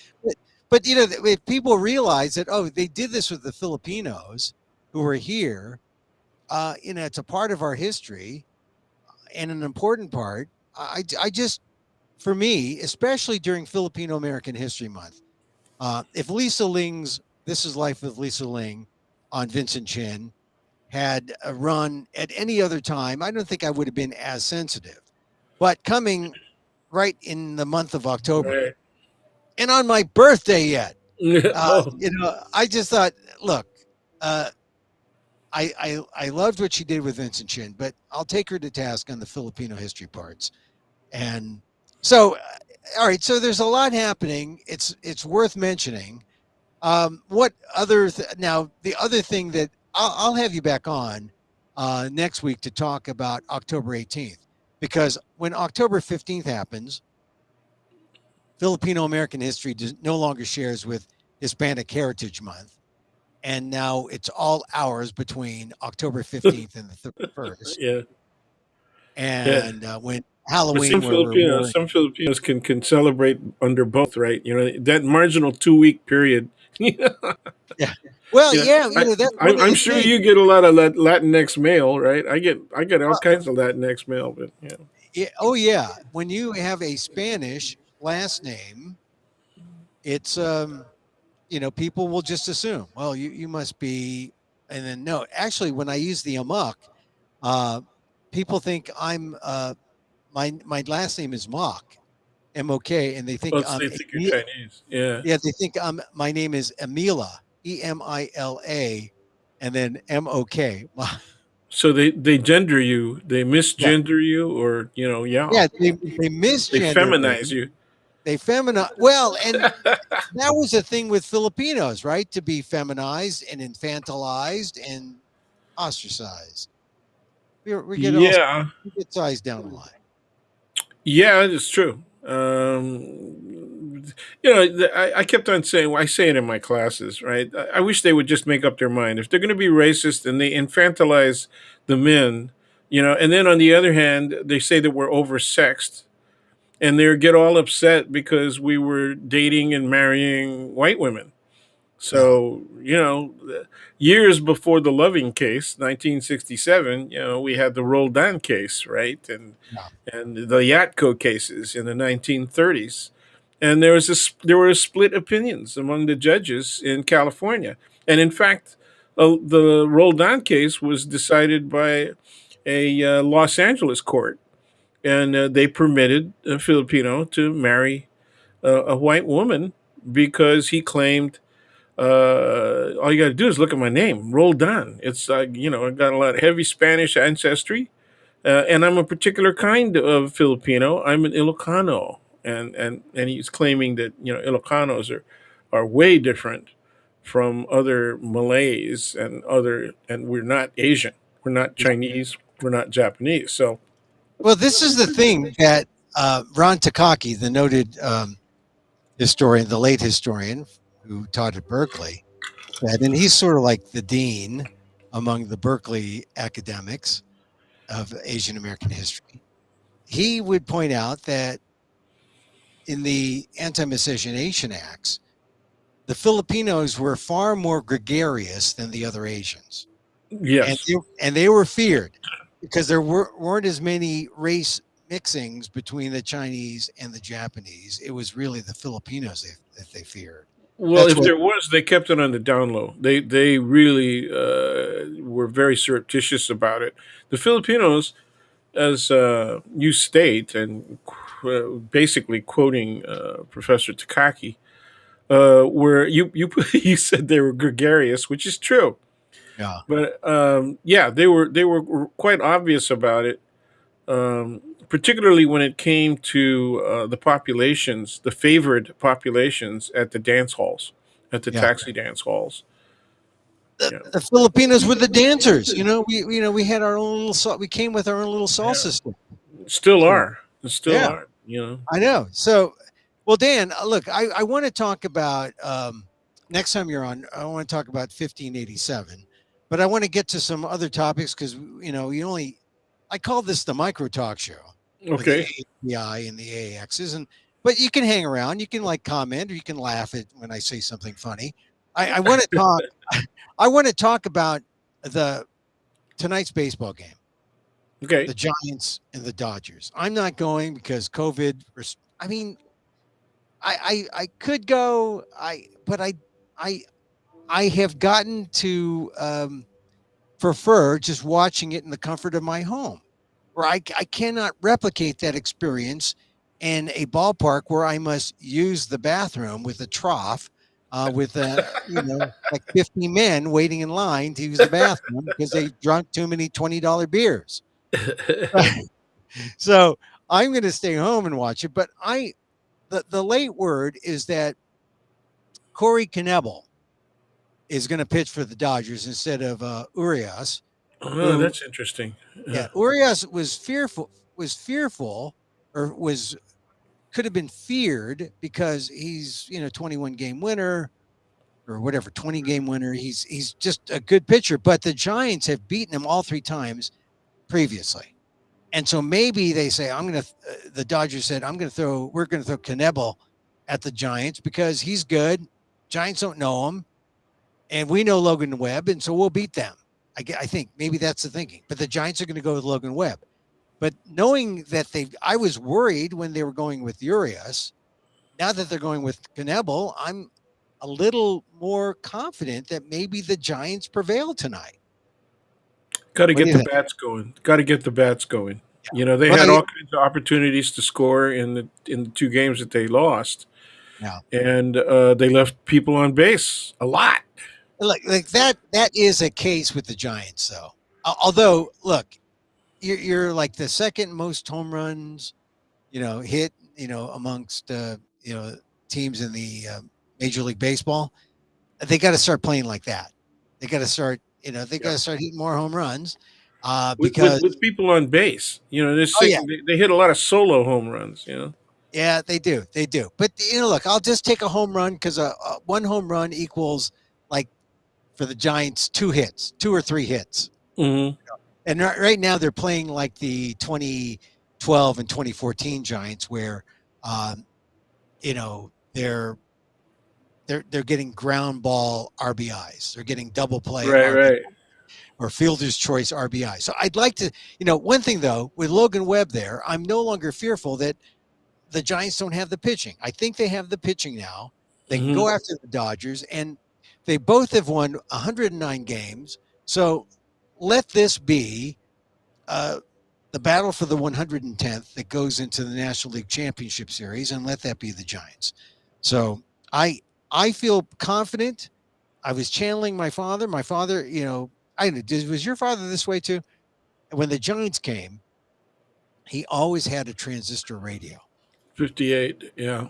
But, if people realize that, oh, they did this with the Filipinos who were here. It's a part of our history and an important part. I just, for me, especially during Filipino American History Month, if Lisa Ling's "This Is Life with Lisa Ling" on Vincent Chin had a run at any other time, I don't think I would have been as sensitive. But coming right in the month of October Right. and on my birthday yet, Oh, I just thought, look, uh, I loved what she did with Vincent Chin, but I'll take her to task on the Filipino history parts. And so, all right, so there's a lot happening. It's worth mentioning. What other now the other thing that I'll have you back on next week to talk about October 18th, because when October 15th happens, Filipino American history no longer shares with Hispanic Heritage Month, and now it's all hours between October 15th and the 31st, yeah. Yeah. and when But Halloween, where we're wearing. Some Filipinos can celebrate under both, right? That marginal 2 week period. Yeah. Yeah. Well, Yeah. yeah, that's one of I'm the sure things. you get a lot of Latinx mail, right? I get all kinds of Latinx mail, but yeah. Yeah, oh yeah, when you have a Spanish last name, it's people will just assume, well, you must be, and then no, actually, when I use the Amok, uh, people think I'm my last name is Mock, M-O-K, and they think Let's say think you're Chinese. Yeah. yeah, they think my name is Emila, Emila, and then M-O-K. So they gender you, they Yeah, misgender you, or yeah, yeah, they they misgender me. feminize you. They feminize. Well, and that was a thing with Filipinos, right? To be feminized and infantilized and ostracized. We get all Yeah, we get sized down a lot. yeah, it's true. I kept on saying, well, I say it in my classes, right? I wish they would just make up their mind. If they're going to be racist and they infantilize the men, and then on the other hand, they say that we're oversexed, and they get all upset because we were dating and marrying white women. Yeah, So, years before the Loving case, 1967, we had the Roldan case, right? yeah, And the Yatko cases in the 1930s. And there were split opinions among the judges in California. And in fact, the Roldan case was decided by a Los Angeles court, and they permitted a Filipino to marry a white woman because he claimed all you got to do is look at my name, Roldan. It's I got a lot of heavy Spanish ancestry, and I'm a particular kind of Filipino. I'm an Ilocano, and he's claiming that Ilocanos are way different from other Malays and we're not Asian, we're not yeah. Chinese, we're not Japanese. So Well, this is the thing that Ron Takaki, the noted historian, the late historian who taught at Berkeley, said, and he's sort of like the dean among the Berkeley academics of Asian American history. He would point out that in the Anti-Miscegenation Acts, the Filipinos were far more gregarious than the other Asians, and yes, they were feared because there weren't as many race mixings between the Chinese and the Japanese. It was really the Filipinos that they feared. well, That's if what. there was, they kept it on the down low. They really were very surreptitious about it. The Filipinos, as you state, and basically quoting Professor Takaki, where you you said they were gregarious, which is true. Yeah, But yeah, they were quite obvious about it, particularly when it came to the populations, the favored populations at the dance halls, at the yeah. taxi dance halls. Yeah, The Filipinos were the dancers. We had our own little we came with our own little yeah, salsa step. still So are, still yeah, are. I know. So, well, Dan, look, I want to talk about next time you're on. I want to talk about 1587, but I want to get to some other topics because you only. I call this the micro talk show with the Okay. API and the AXs, and but you can hang around, you can like comment, or you can laugh at when I say something funny. I want to talk. I want to talk about the tonight's baseball game, Okay. the Giants and the Dodgers. I'm not going because COVID. I mean, I could go. I I have gotten to prefer just watching it in the comfort of my home, where I cannot replicate that experience in a ballpark where I must use the bathroom with a trough, with like 50 men waiting in line to use the bathroom because they drunk too many $20 beers. So I'm going to stay home and watch it. But the late word is that Corey Knebel is going to pitch for the Dodgers instead of Urias, Oh, who that's interesting. yeah, Urias was fearful or was could have been feared because he's 21 game winner or whatever 20 game winner. He's just a good pitcher, but the Giants have beaten him all three times previously. And so maybe they say the Dodgers said we're going to throw Knebel at the Giants because he's good. Giants don't know him and we know Logan Webb, and so we'll beat them. I think maybe that's the thinking. But the Giants are going to go with Logan Webb. But knowing that I was worried when they were going with Urias. Now that they're going with Knebel, a little more confident that maybe the Giants prevail tonight. Got to What do get you the think? bats going. Got to get the bats going. Yeah. You know, they Well, had all kinds of opportunities to score in the two games that they lost, yeah. and they left people on base a lot. Like that is a case with the Giants, though. Although, look, you're like the second most home runs, hit, amongst teams in the Major League Baseball. They got to start playing like that. They got to start, they got Yeah, to start hitting more home runs, with because people on base. You know, oh yeah, they hit a lot of solo home runs. You know. yeah, they do. But look, I'll just take a home run because one home run equals, like, for the Giants, two hits, two or three hits. Hmm. And right now they're playing like the 2012 and 2014 Giants, where um, they're getting ground ball RBIs, they're getting double play Right, RBI right. or fielder's choice RBI. So I'd like to, one thing though, with Logan Webb there, I'm no longer fearful that the Giants don't have the pitching. I think they have the pitching now. They can Hmm. go after the Dodgers, and they both have won 109 games. So let this be uh, the battle for the 110th that goes into the National League Championship Series, and let that be the Giants. So I I feel confident. I was channeling my father. My father, was your father this way too? When the Giants came, he always had a transistor radio. 58. Yeah,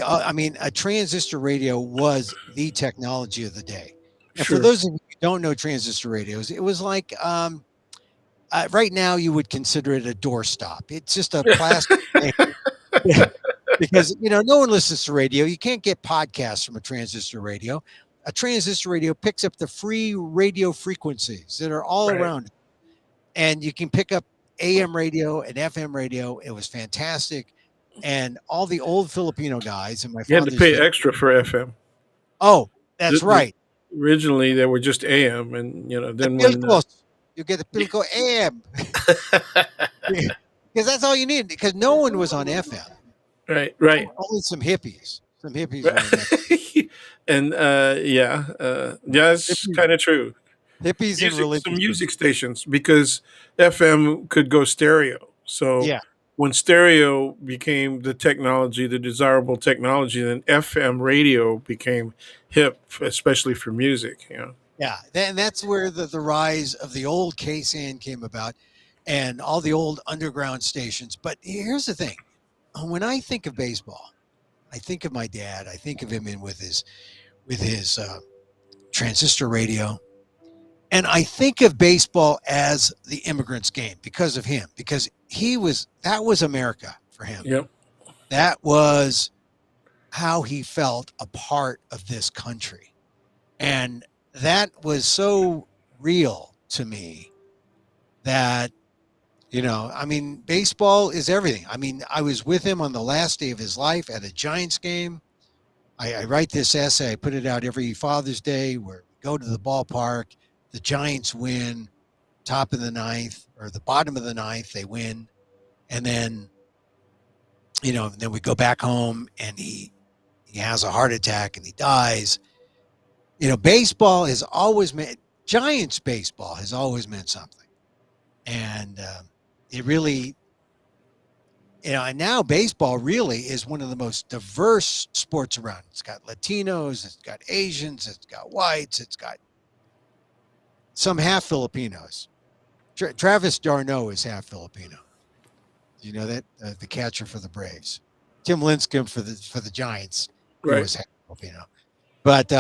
I mean, a transistor radio was the technology of the day. And for sure. those of you who don't know transistor radios, it was like, right now you would consider it a doorstop. It's just a plastic thing. Because no one listens to radio. You can't get podcasts from a transistor radio. A transistor radio picks up the free radio frequencies that are all Right. around, and you can pick up AM radio and FM radio. It was fantastic. And all the old Filipino guys in my You had to father's pay family. extra for FM. Oh, that's The, right. originally, they were just AM, and The then when Pilcos. You get the Pilco AM because that's all you need. Because no one was on FM. right, right. Only some hippies. Some hippies were on FM. And yeah, that's Hippies, kind of true. hippies and Some religious music people. stations, because FM could go stereo. So Yeah, when stereo became the technology, the desirable technology, then FM radio became hip, especially for music. yeah. And that's where the rise of the old KSAN came about, and all the old underground stations. But here's the thing: when I think of baseball, I think of my dad. I think of him in with his transistor radio. And I think of baseball as the immigrants' game because of him, because that was America for him. Yep. That was how he felt a part of this country. And that was so real to me that, I mean, baseball is everything. I mean, I was with him on the last day of his life at a Giants game. I write this essay, I put it out every Father's Day, where we go to the ballpark, the Giants win, top of the ninth or the bottom of the ninth, they win. And then we go back home, and he has a heart attack and he dies. Baseball has always meant, Giants baseball has always meant something. And it really, and now baseball really is one of the most diverse sports around. It's got Latinos, it's got Asians, it's got whites, it's got some half Filipinos. Travis d'Arnaud is half Filipino. Do you know that? The catcher for the Braves. Tim Lincecum for the Giants. He Right. was half Filipino. But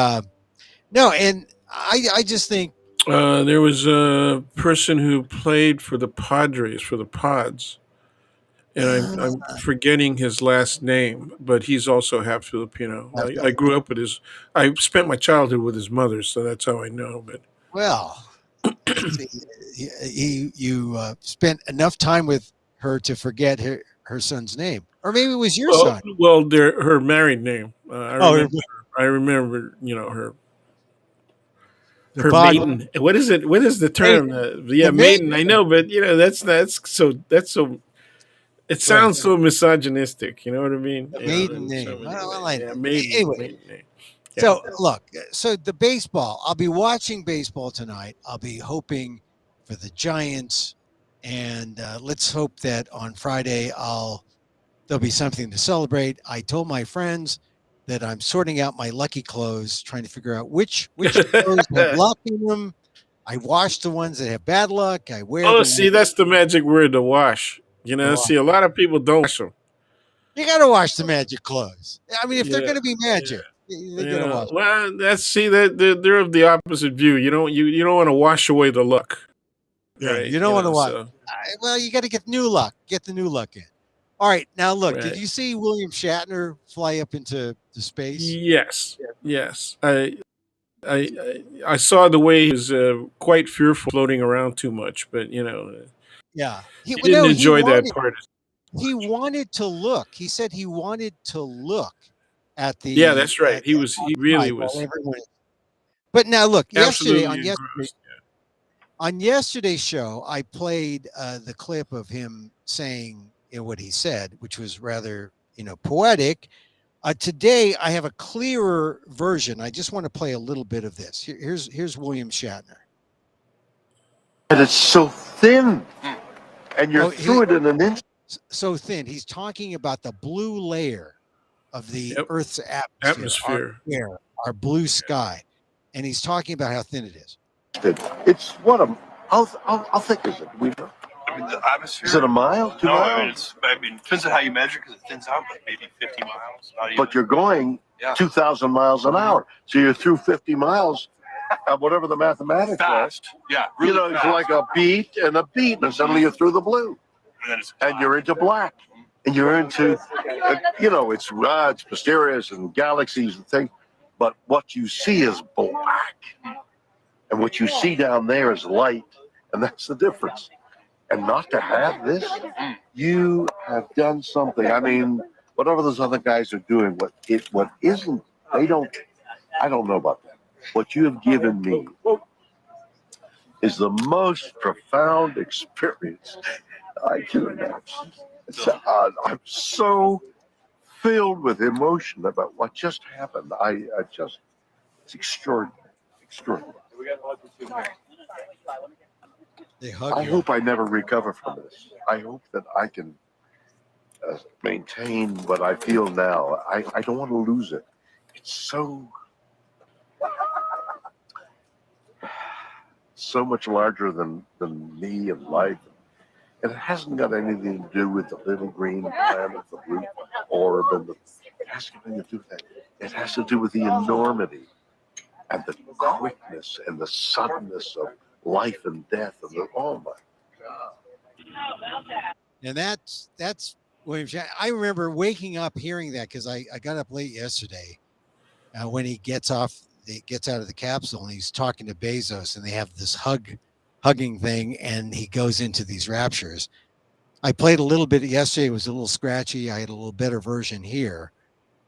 no, and I just think, There was a person who played for the Padres, for the Pods, and uh, I'm forgetting his last name, but he's also half Filipino. I grew up with his. I spent my childhood with his mother, so that's how I know. But well, see, you spent enough time with her to forget her son's name, or maybe it was your son. her married name. I Oh, remember. I remember. the Her pod maiden. What is it? What is the maiden, term? Yeah, the maiden. I maiden, know, but that's so. It right? sounds so misogynistic. You know what I mean? The You know, maiden in so name. many Well, ways. Yeah, maiden anyway, name. Yeah. So look, so the baseball, I'll be watching baseball tonight. I'll be hoping for the Giants, and let's hope that on Friday there'll be something to celebrate. I told my friends that I'm sorting out my lucky clothes, trying to figure out which clothes have luck in them. I wash the ones that have bad luck. I wear Oh, the see, ones that's the magic word, to wash. that See, a lot of people don't wash them. you got to wash the magic clothes. I mean, if they're Yeah, going to be yeah. magic, they got to Yeah, wash. well, that's see that they're of the opposite view. You don't want to wash away the luck, Yeah, right? you don't want to wash. So Well, you got to get new luck. Get the new luck in. All right, now look. Did right. you see William Shatner fly up into the space? Yes, yes. I saw the way he was quite fearful floating around too much, but Yeah. he didn't He enjoy that wanted part. to look. He said he wanted to look at Yeah, the that's right. He really outside while was everyone. But now look, absolutely engrossed. on yesterday's show, I played the clip of him saying what he said, which was rather poetic. Today, I have a clearer version. I just want to play a little bit of this. Here's William Shatner. And it's so thin, and you're Oh, through it in an inch. so thin. He's talking about the blue layer of the Yep, Earth's atmosphere, our atmosphere. air, our blue sky, and he's talking about how thin it is. It's what a how thick is it? I mean, the atmosphere. Is it a mile? 2 No, miles? I mean, it depends on how you measure because it thins out, but maybe 50 miles. Not even. But you're going Yeah. 2,000 miles an hour, so you're through 50 miles. Whatever the mathematics fast. are. Yeah, really It's fast. like a beat and a beat, and suddenly you're through the blue, And then it's and you're into black, and you're into, it's mysterious and galaxies and things, but what you see is black, and what you see down there is light, and that's the difference. And not to have this, you have done something. I mean, whatever those other guys are doing, what isn't, I don't know about that. What you have given me is the most profound experience I can imagine. I'm so filled with emotion about what just happened. It's extraordinary, extraordinary. They hug I you. hope I never recover from this. I hope that I can maintain what I feel now. I don't want to lose it. It's so much larger than me and life. And it hasn't got anything to do with the little green planet, the blue orb, it has nothing to do with that. It has to do with the enormity and the quickness and the suddenness of life and death. Oh my And that's William Shatner. I remember waking up hearing that because I got up late yesterday when he gets out of the capsule and he's talking to Bezos and they have this hugging thing and he goes into these raptures. I played a little bit yesterday. It was a little scratchy. I had a little better version here,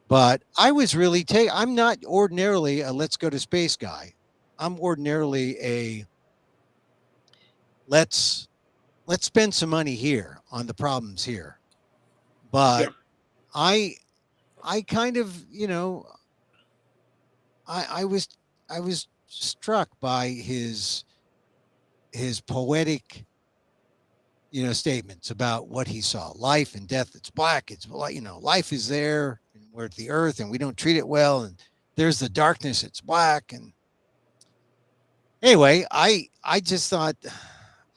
but I was really I'm not ordinarily a let's go to space guy. I'm ordinarily a let's spend some money here on the problems here. But Yep. I kind of, I was struck by his poetic, statements about what he saw. Life and death, it's black. It's life is there and we're at the earth and we don't treat it well. And there's the darkness, it's black. And anyway, I just thought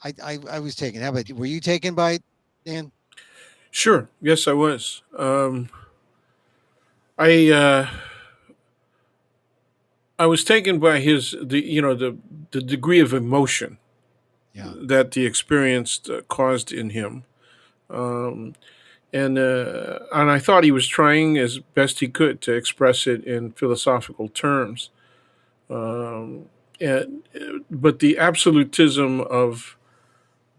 I was taken. How about were you taken by it, Dan? Sure. Yes, I was. I I was taken by the degree of emotion Yeah. that the experience caused in him, um, and I thought he was trying as best he could to express it in philosophical terms. Um, but the absolutism of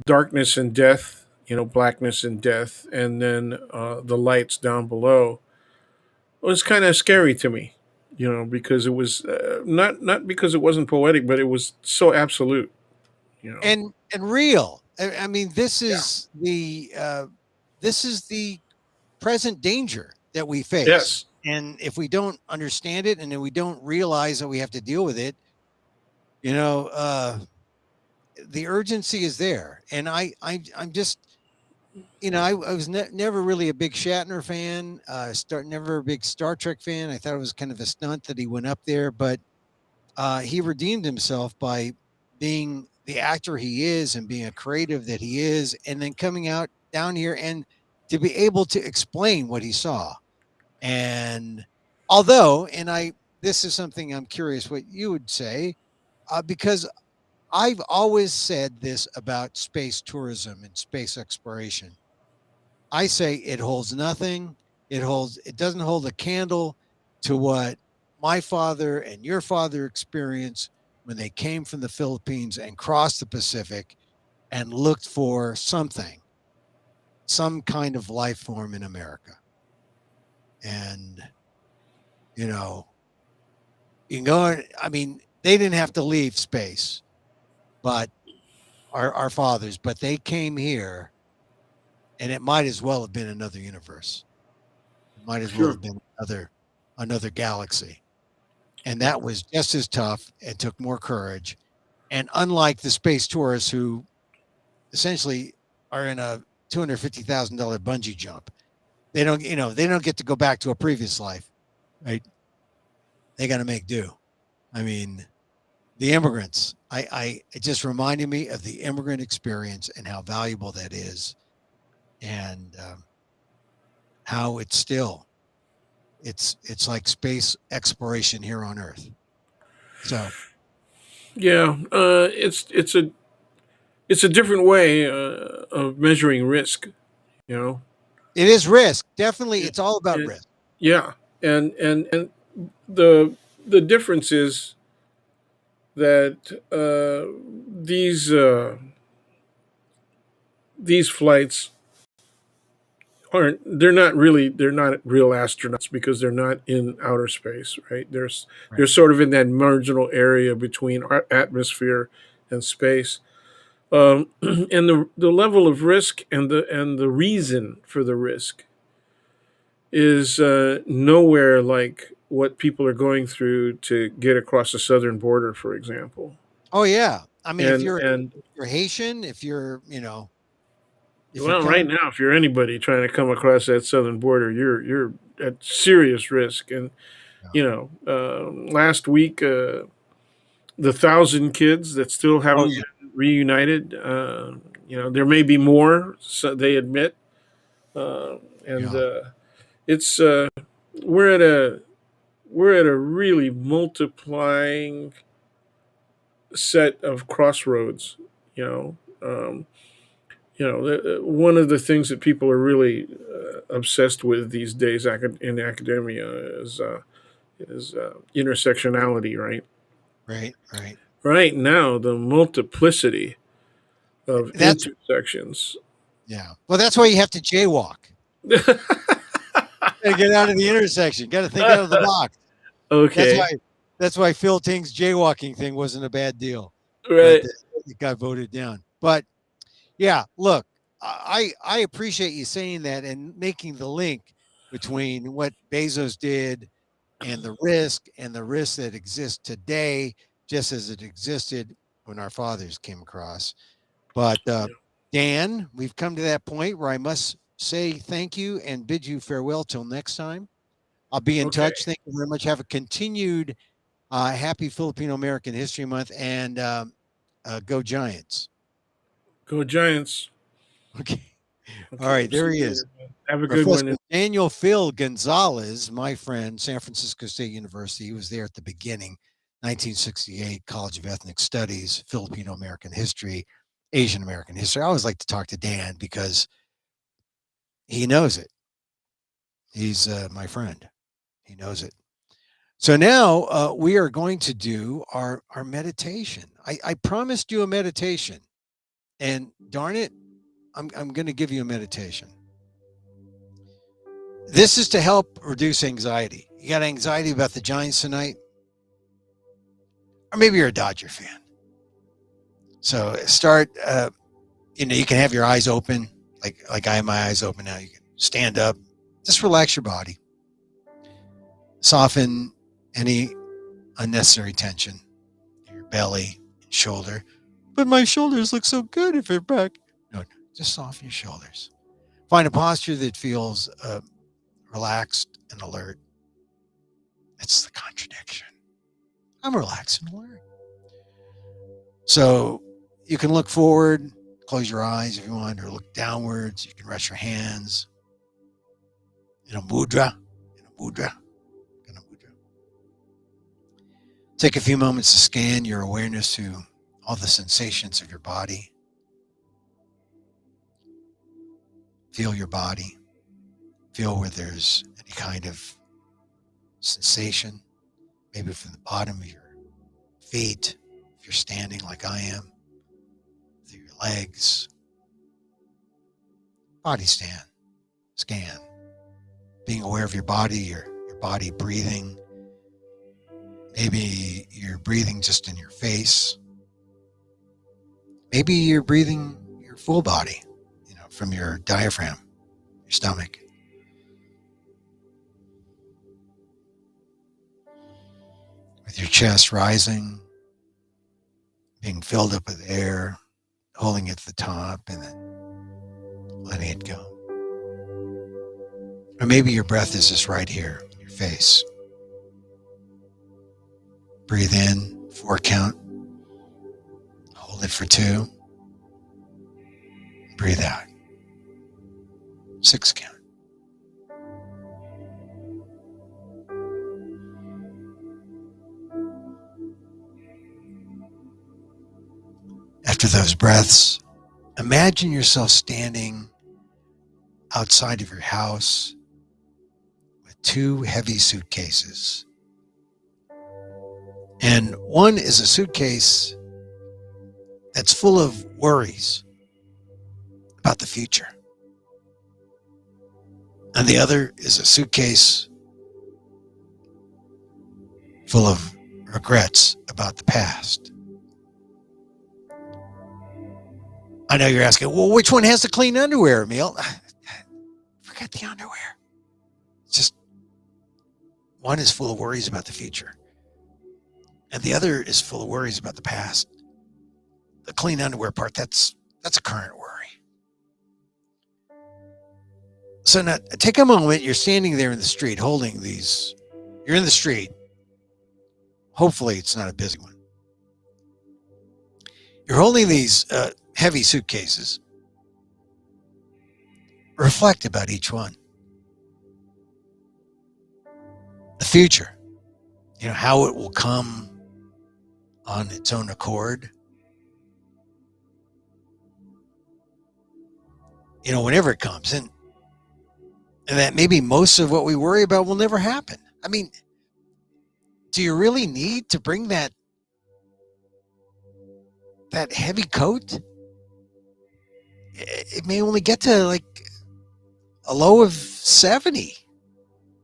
darkness and death, blackness and death, and then the lights down below was kind of scary to me, because it was not because it wasn't poetic, but it was so absolute, And real. I mean, Yeah. this is the present danger that we face. Yes. And if we don't understand it and then we don't realize that we have to deal with it, you know, the urgency is there. And I'm just, you know, I was never really a big Shatner fan. Never a big Star Trek fan. I thought it was kind of a stunt that he went up there, but he redeemed himself by being the actor he is and being a creative that he is, and then coming out down here and to be able to explain what he saw. And although, and this is something I'm curious what you would say, because I've always said this about space tourism and space exploration. I say it holds nothing. It doesn't hold a candle to what my father and your father experienced when they came from the Philippines and crossed the Pacific and looked for something, some kind of life form in America. And, you know, you can go, I mean, they didn't have to leave space, but our fathers, but they came here and it might as well have been another universe. It might as well Sure. have been another galaxy. And that was just as tough and took more courage. And unlike the space tourists who essentially are in a $250,000 bungee jump, they don't get to go back to a previous life, right? They got to make do. I mean, the immigrants, it just reminded me of the immigrant experience and how valuable that is, and how it's like space exploration here on Earth. So Yeah, it's a different way of measuring risk. You know. it is risk. Definitely, Yeah. it's all about And, risk. yeah, and the difference is that these flights aren't they're not real astronauts because they're not in outer space, right? They're Right. sort of in that marginal area between our atmosphere and space. And the level of risk and the reason for the risk is nowhere like what people are going through to get across the southern border, for example. Oh yeah. I mean, And if you're Haitian, if you're well, right coming, now, if you're anybody trying to come across that southern border, you're at serious risk. And no. you know, last week, the 1,000 kids that still Oh haven't yeah, been reunited. There may be more. So they admit, and yeah, it's we're at a we're at a really multiplying set of crossroads. You know, one of the things that people are really obsessed with these days in academia is intersectionality, right? right, right. Right now, the multiplicity of That's intersections. yeah. Well, that's why you have to jaywalk. Got to get out of the intersection. Got to think out of the box. That's Okay, why. That's why Phil Ting's jaywalking thing wasn't a bad deal, but right. it got voted down. But yeah, look, I appreciate you saying that and making the link between what Bezos did and the risk that exists today, just as it existed when our fathers came across. But Dan, we've come to that point where I must say thank you and bid you farewell till next time. I'll be in Okay, touch. Thank you very much. Have a continued happy Filipino American History Month, and go Giants. go Giants. Okay. All Okay, right, we'll see there he you is. later. Have a good Professor one. Daniel Phil Gonzalez, my friend, San Francisco State University. He was there at the beginning, 1968, College of Ethnic Studies, Filipino American History, Asian American History. I always like to talk to Dan because he knows it. He's my friend. He knows it. So now we are going to do our meditation. I promised you a meditation, and darn it, I'm going to give you a meditation. This is to help reduce anxiety. You got anxiety about the Giants tonight? Or maybe you're a Dodger fan. So start, you can have your eyes open, like I have my eyes open now. You can stand up, just relax your body. Soften any unnecessary tension in your belly and shoulder. But my shoulders look so good if they're back. No, just soften your shoulders. Find a posture that feels relaxed and alert. It's the contradiction. I'm relaxed and alert. So you can look forward, close your eyes if you want, or look downwards. You can rest your hands in a mudra. Kind of mudra. Take a few moments to scan your awareness to all the sensations of your body. Feel your body. Feel where there's any kind of sensation, maybe from the bottom of your feet, if you're standing like I am, through your legs. Body scan. Being aware of your body, your body breathing. Maybe you're breathing just in your face. Maybe you're breathing your full body, from your diaphragm, your stomach. With your chest rising, being filled up with air, holding it at the top and then letting it go. Or maybe your breath is just right here in your face. Breathe in, 4 count. Hold it for 2. Breathe out. 6 count. After those breaths, imagine yourself standing outside of your house with 2 heavy suitcases. And one is a suitcase that's full of worries about the future. And the other is a suitcase full of regrets about the past. I know you're asking, well, which one has the clean underwear, Emil? Forget the underwear. It's just one is full of worries about the future, and the other is full of worries about the past. The clean underwear part, that's a current worry. So now take a moment. You're standing there in the street holding these. You're in the street. Hopefully it's not a busy one. You're holding these heavy suitcases. Reflect about each one. The future, how it will come on its own accord. Whenever it comes. And that maybe most of what we worry about will never happen. I mean, do you really need to bring that heavy coat? It may only get to like a low of 70,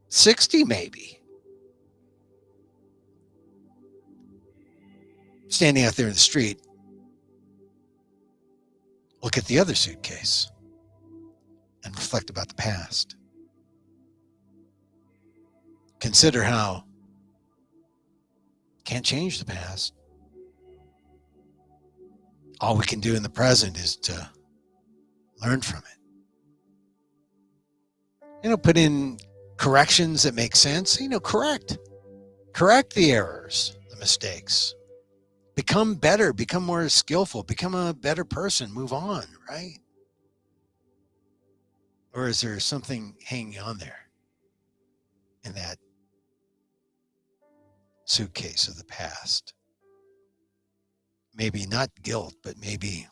60 maybe. Standing out there in the street, look at the other suitcase and reflect about the past. Consider how can't change the past. All we can do in the present is to learn from it. Put in corrections that make sense. Correct the errors, the mistakes. Become better, become more skillful, become a better person, move on, right? Or is there something hanging on there in that suitcase of the past? Maybe not guilt, but maybe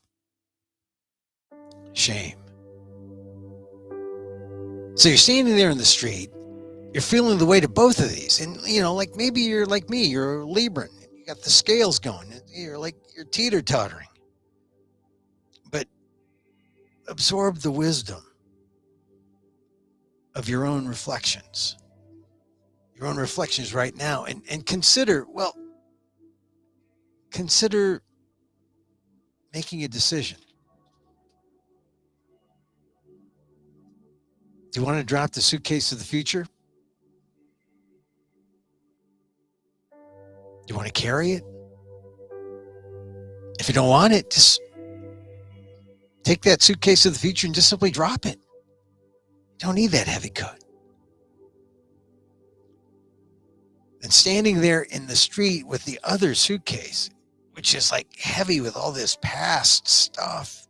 shame. So you're standing there in the street, you're feeling the weight of both of these. And, like maybe you're like me, you're a Libran, and you got the scales going, and you're teeter-tottering. But absorb the wisdom of your own reflections right now, and consider making a decision. Do you want to drop the suitcase of the future? want to carry it? If you don't want it, just take that suitcase of the future and just simply drop it. You don't need that heavy coat. And standing there in the street with the other suitcase, which is like heavy with all this past stuff.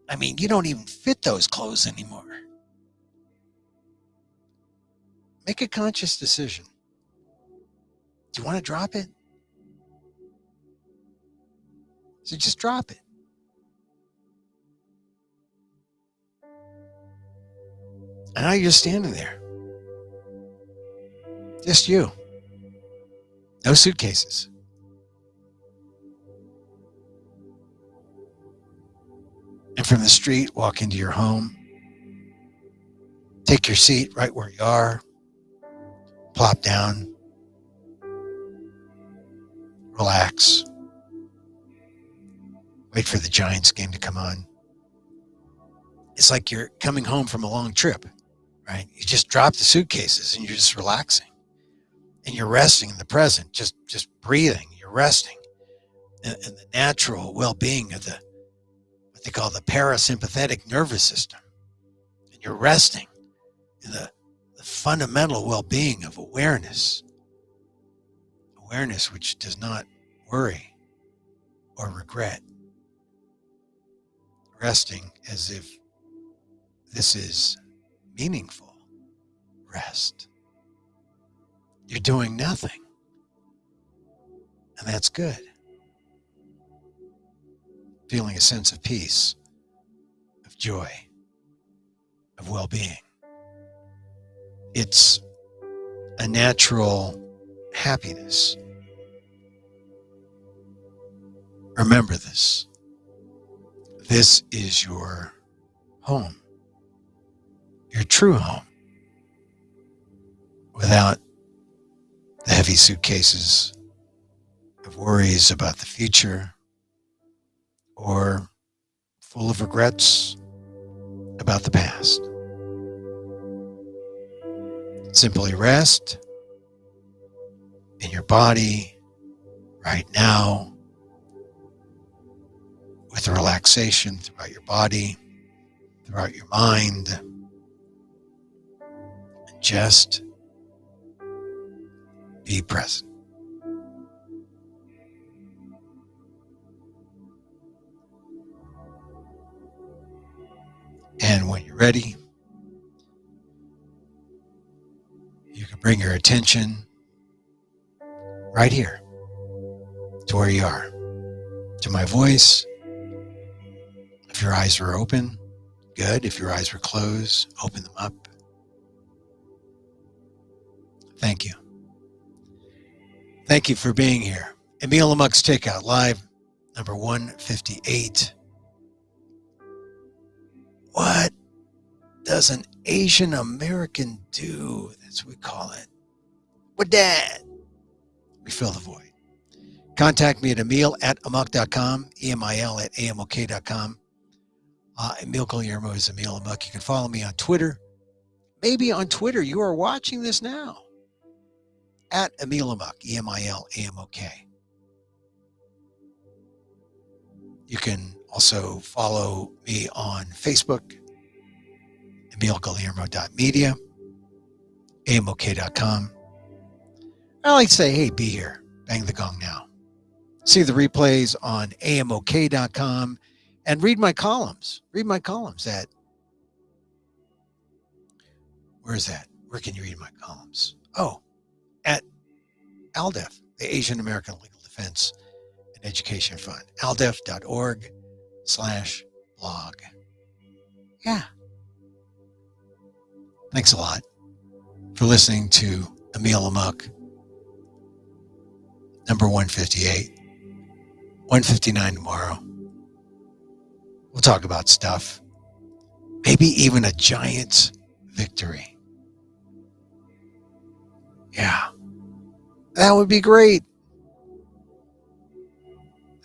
I mean, you don't even fit those clothes anymore. Make a conscious decision. Do you want to drop it? So just drop it. And now you're standing there. Just you. No suitcases. And from the street, walk into your home. Take your seat right where you are. Plop down. Relax. Wait for the Giants game to come on. It's like you're coming home from a long trip, right? You just drop the suitcases and you're just relaxing. And you're resting in the present, just breathing. You're resting in the natural well-being of what they call the parasympathetic nervous system. And you're resting in the fundamental well-being of awareness. Awareness which does not worry or regret. Resting as if this is meaningful rest. You're doing nothing. And that's good. Feeling a sense of peace, of joy, of well-being. It's a natural happiness. Remember this. This is your home. Your true home. Without the heavy suitcases of worries about the future or full of regrets about the past. Simply rest in your body right now with the relaxation throughout your body, throughout your mind, and just be present. And when you're ready, you can bring your attention right here to where you are, to my voice. If your eyes are open, good. If your eyes were closed, open them up. Thank you. Thank you for being here. Emil Amok's Takeout Live, number 158. What does an Asian American do? That's what we call it. What that? We fill the void. Contact me at emil@amok.com, emil@amok.com. Emil Guillermo is Emil Amok. You can follow me on Twitter. Maybe on Twitter you are watching this now. At Emil Amok, EMILAMOK. You can also follow me on Facebook, emilguillermo.media, amok.com. I like to say, hey, be here. Bang the gong now. See the replays on amok.com and read my columns. Read my columns at, where is that? Where can you read my columns? Oh, at ALDEF, the Asian American Legal Defense and Education Fund, aldef.org/blog. Yeah. Thanks a lot for listening to Emil Amok, number 158, 159 tomorrow. We'll talk about stuff, maybe even a Giants victory. Yeah. That would be great.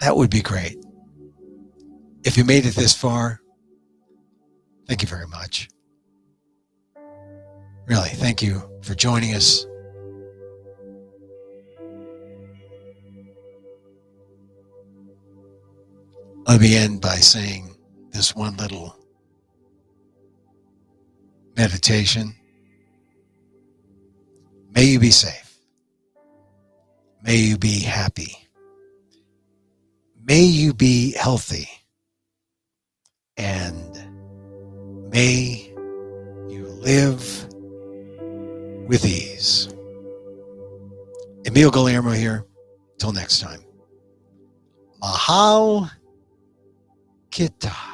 That would be great. If you made it this far, thank you very much. Really, thank you for joining us. Let me end by saying this one little meditation. May you be safe. May you be happy. May you be healthy. And may you live with ease. Emil Guillermo here. Till next time. Mahal Kita.